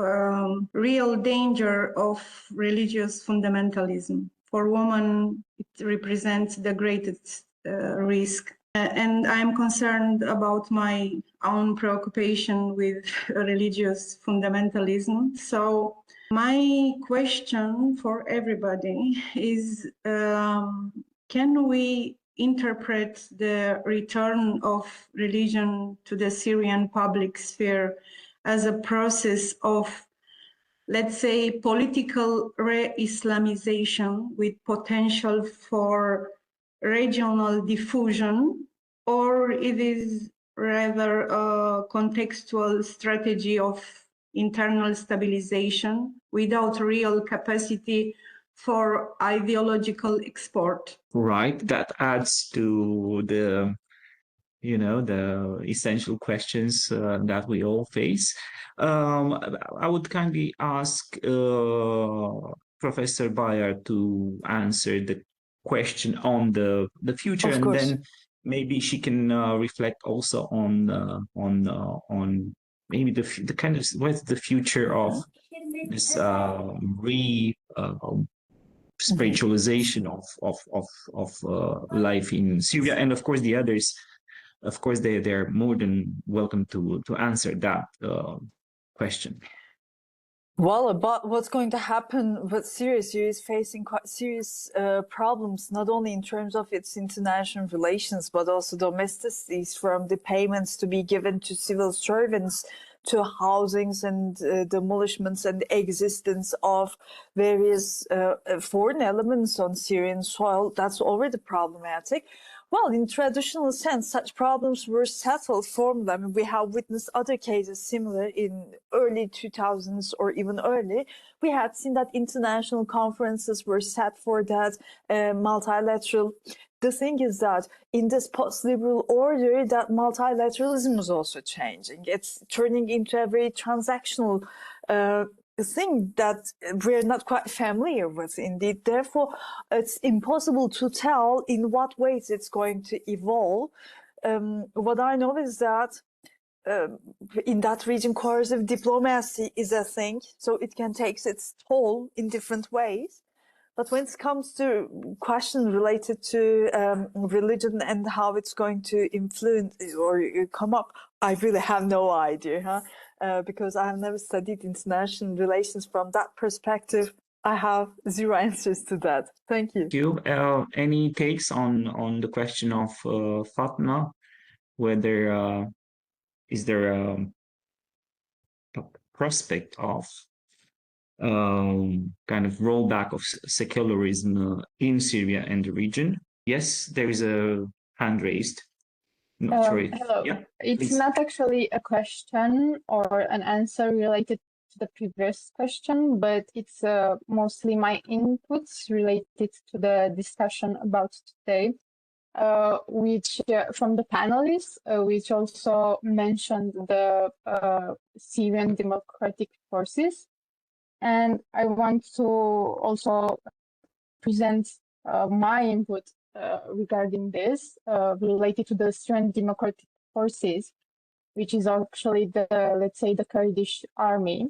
real danger of religious fundamentalism. For women, it represents the greatest risk. And I'm concerned about my own preoccupation with religious fundamentalism. So my question for everybody is, can we interpret the return of religion to the Syrian public sphere as a process of, let's say, political re-Islamization with potential for regional diffusion, or it is rather a contextual strategy of internal stabilization without real capacity for ideological export? Right. That adds to the essential questions that we all face. I would kindly ask Professor Bayer to answer the question on the future, Of and course. then maybe she can reflect also on maybe the kind of what's the future of this spiritualization of life in Syria, and of course the others. Of course, they're more than welcome to answer that question. Well, about what's going to happen with Syria, Syria is facing quite serious problems, not only in terms of its international relations, but also domesticities, from the payments to be given to civil servants, to housings and demolishments and existence of various foreign elements on Syrian soil. That's already problematic. Well, in traditional sense, such problems were settled from them. We have witnessed other cases similar in early 2000s or even early. We had seen that international conferences were set for that, multilateral. The thing is that in this post-liberal order, that multilateralism is also changing. It's turning into a very transactional thing that we're not quite familiar with indeed. Therefore, it's impossible to tell in what ways it's going to evolve. What I know is that in that region, coercive diplomacy is a thing, so it can take its toll in different ways. But when it comes to questions related to religion and how it's going to influence or come up, I really have no idea, because I have never studied international relations from that perspective. I have zero answers to that. Thank you. Thank you. Any takes on the question of Fatma? Whether is there a prospect of kind of rollback of secularism in Syria and the region? Yes, there is a hand raised. Not sure. Hello. Yeah, It's please. not actually a question or an answer related to the previous question, but it's mostly my inputs related to the discussion about today, which from the panelists, which also mentioned the Syrian democratic forces. And I want to also present my input regarding this related to the Syrian democratic forces, which is actually the, let's say, the Kurdish army,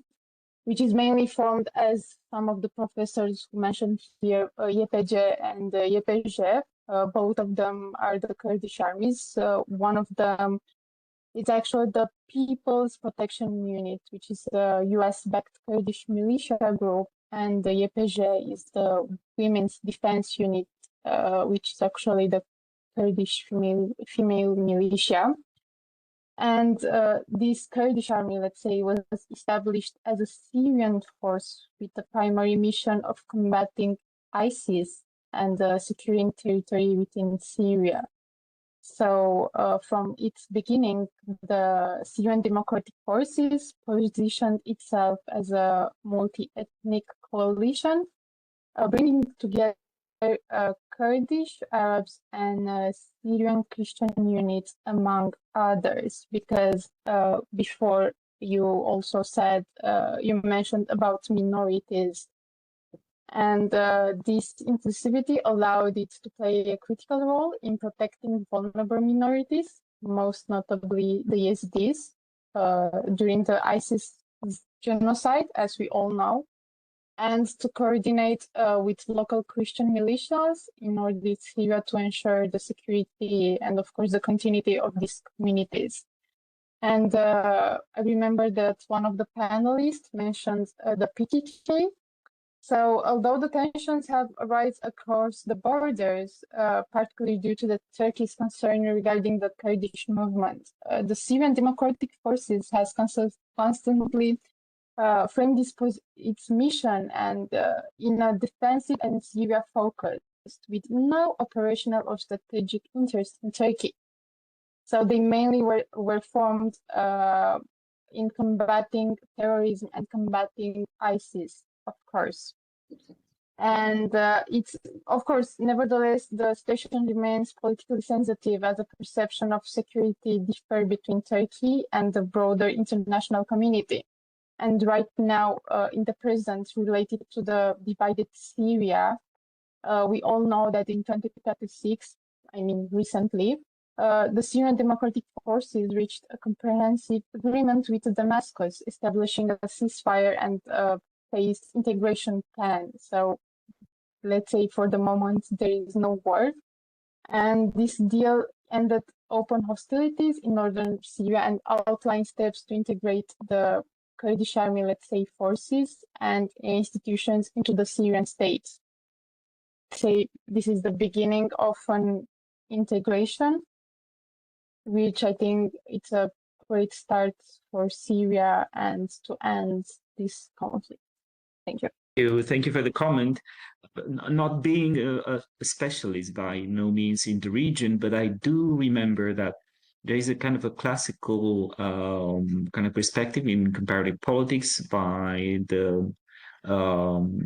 which is mainly formed, as some of the professors who mentioned here, YPG and YPG. Both of them are the Kurdish armies. One of them is actually the People's Protection Unit, which is a US-backed Kurdish militia group, and the YPG is the Women's Defense Unit, which is actually the Kurdish female militia. And this Kurdish army, let's say, was established as a Syrian force with the primary mission of combating ISIS and securing territory within Syria. So from its beginning, the Syrian Democratic Forces positioned itself as a multi-ethnic coalition, bringing together Kurdish, Arabs, and Syrian Christian units, among others. Because before you also said, you mentioned about minorities. And this inclusivity allowed it to play a critical role in protecting vulnerable minorities, most notably the Yazidis, during the ISIS genocide, as we all know, and to coordinate with local Christian militias in order in Syria to ensure the security and, of course, the continuity of these communities. And I remember that one of the panelists mentioned the PKK. So although the tensions have arisen across the borders, particularly due to the Turkey's concern regarding the Kurdish movement, the Syrian Democratic Forces has constantly framed its mission and in a defensive and Syria focused, with no operational or strategic interest in Turkey. So they mainly were formed in combating terrorism and combating ISIS, of course. And it's, of course, nevertheless, the situation remains politically sensitive as a perception of security differ between Turkey and the broader international community. And right now, in the present, related to the divided Syria, we all know that in 2026, I mean recently, the Syrian Democratic Forces reached a comprehensive agreement with Damascus, establishing a ceasefire and phased integration plan. So let's say for the moment there is no war. And this deal ended open hostilities in northern Syria and outlined steps to integrate the Kurdish army, let's say, forces and institutions into the Syrian state. Say this is the beginning of an integration, which I think it's a great start for Syria and to end this conflict. Thank you. Thank you for the comment. Not being a specialist by no means in the region, but I do remember that there is a kind of a classical kind of perspective in comparative politics by the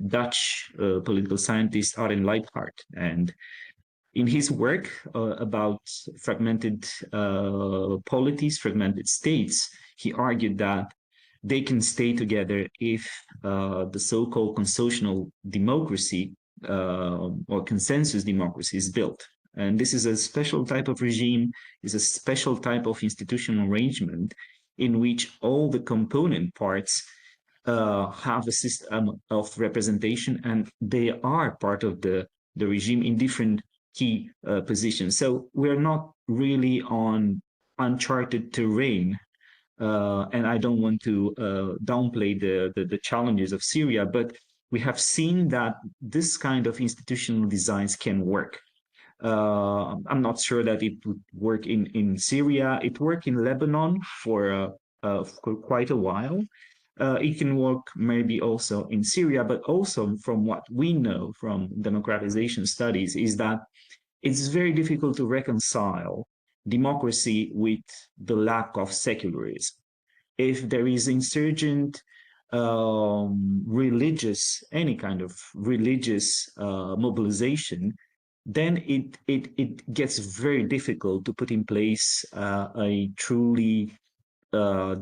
Dutch political scientist Arjen Leibhardt. And in his work about fragmented polities, fragmented states, he argued that they can stay together if the so-called constitutional democracy or consensus democracy is built. And this is a special type of regime, is a special type of institutional arrangement in which all the component parts have a system of representation, and they are part of the regime in different key positions. So we're not really on uncharted terrain. And I don't want to downplay the challenges of Syria, but we have seen that this kind of institutional designs can work. I'm not sure that it would work in Syria. It worked in Lebanon for quite a while. It can work maybe also in Syria, but also from what we know from democratization studies is that it's very difficult to reconcile democracy with the lack of secularism. If there is insurgent religious, any kind of religious mobilization, then it gets very difficult to put in place a truly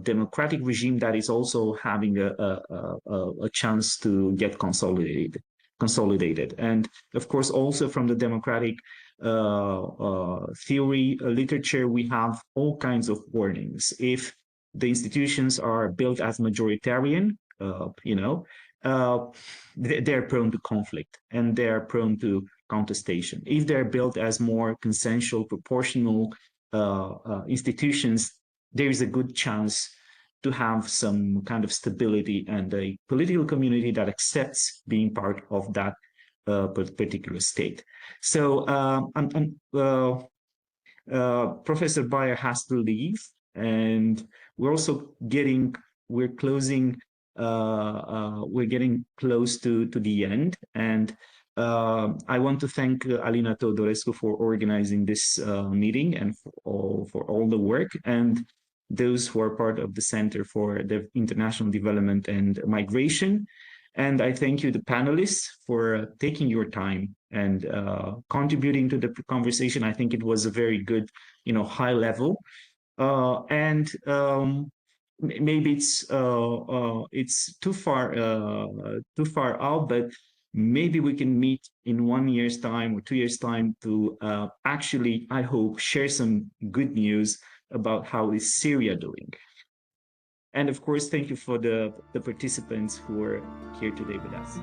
democratic regime that is also having a chance to get consolidated. And of course, also from the democratic theory literature, we have all kinds of warnings. If the institutions are built as majoritarian, they're prone to conflict and they're prone to contestation. If they're built as more consensual, proportional institutions, there is a good chance to have some kind of stability and a political community that accepts being part of that particular state. So Professor Bayer has to leave, and we're getting close to the end. And I want to thank Alina Teodorescu for organizing this meeting and for all the work, and those who are part of the Center for the International Development and Migration. And I thank you, the panelists, for taking your time and contributing to the conversation. I think it was a very good, high level. Maybe it's too far out, but maybe we can meet in 1 year's time or 2 years' time to actually, I hope, share some good news about how is Syria doing. And of course, thank you for the participants who are here today with us.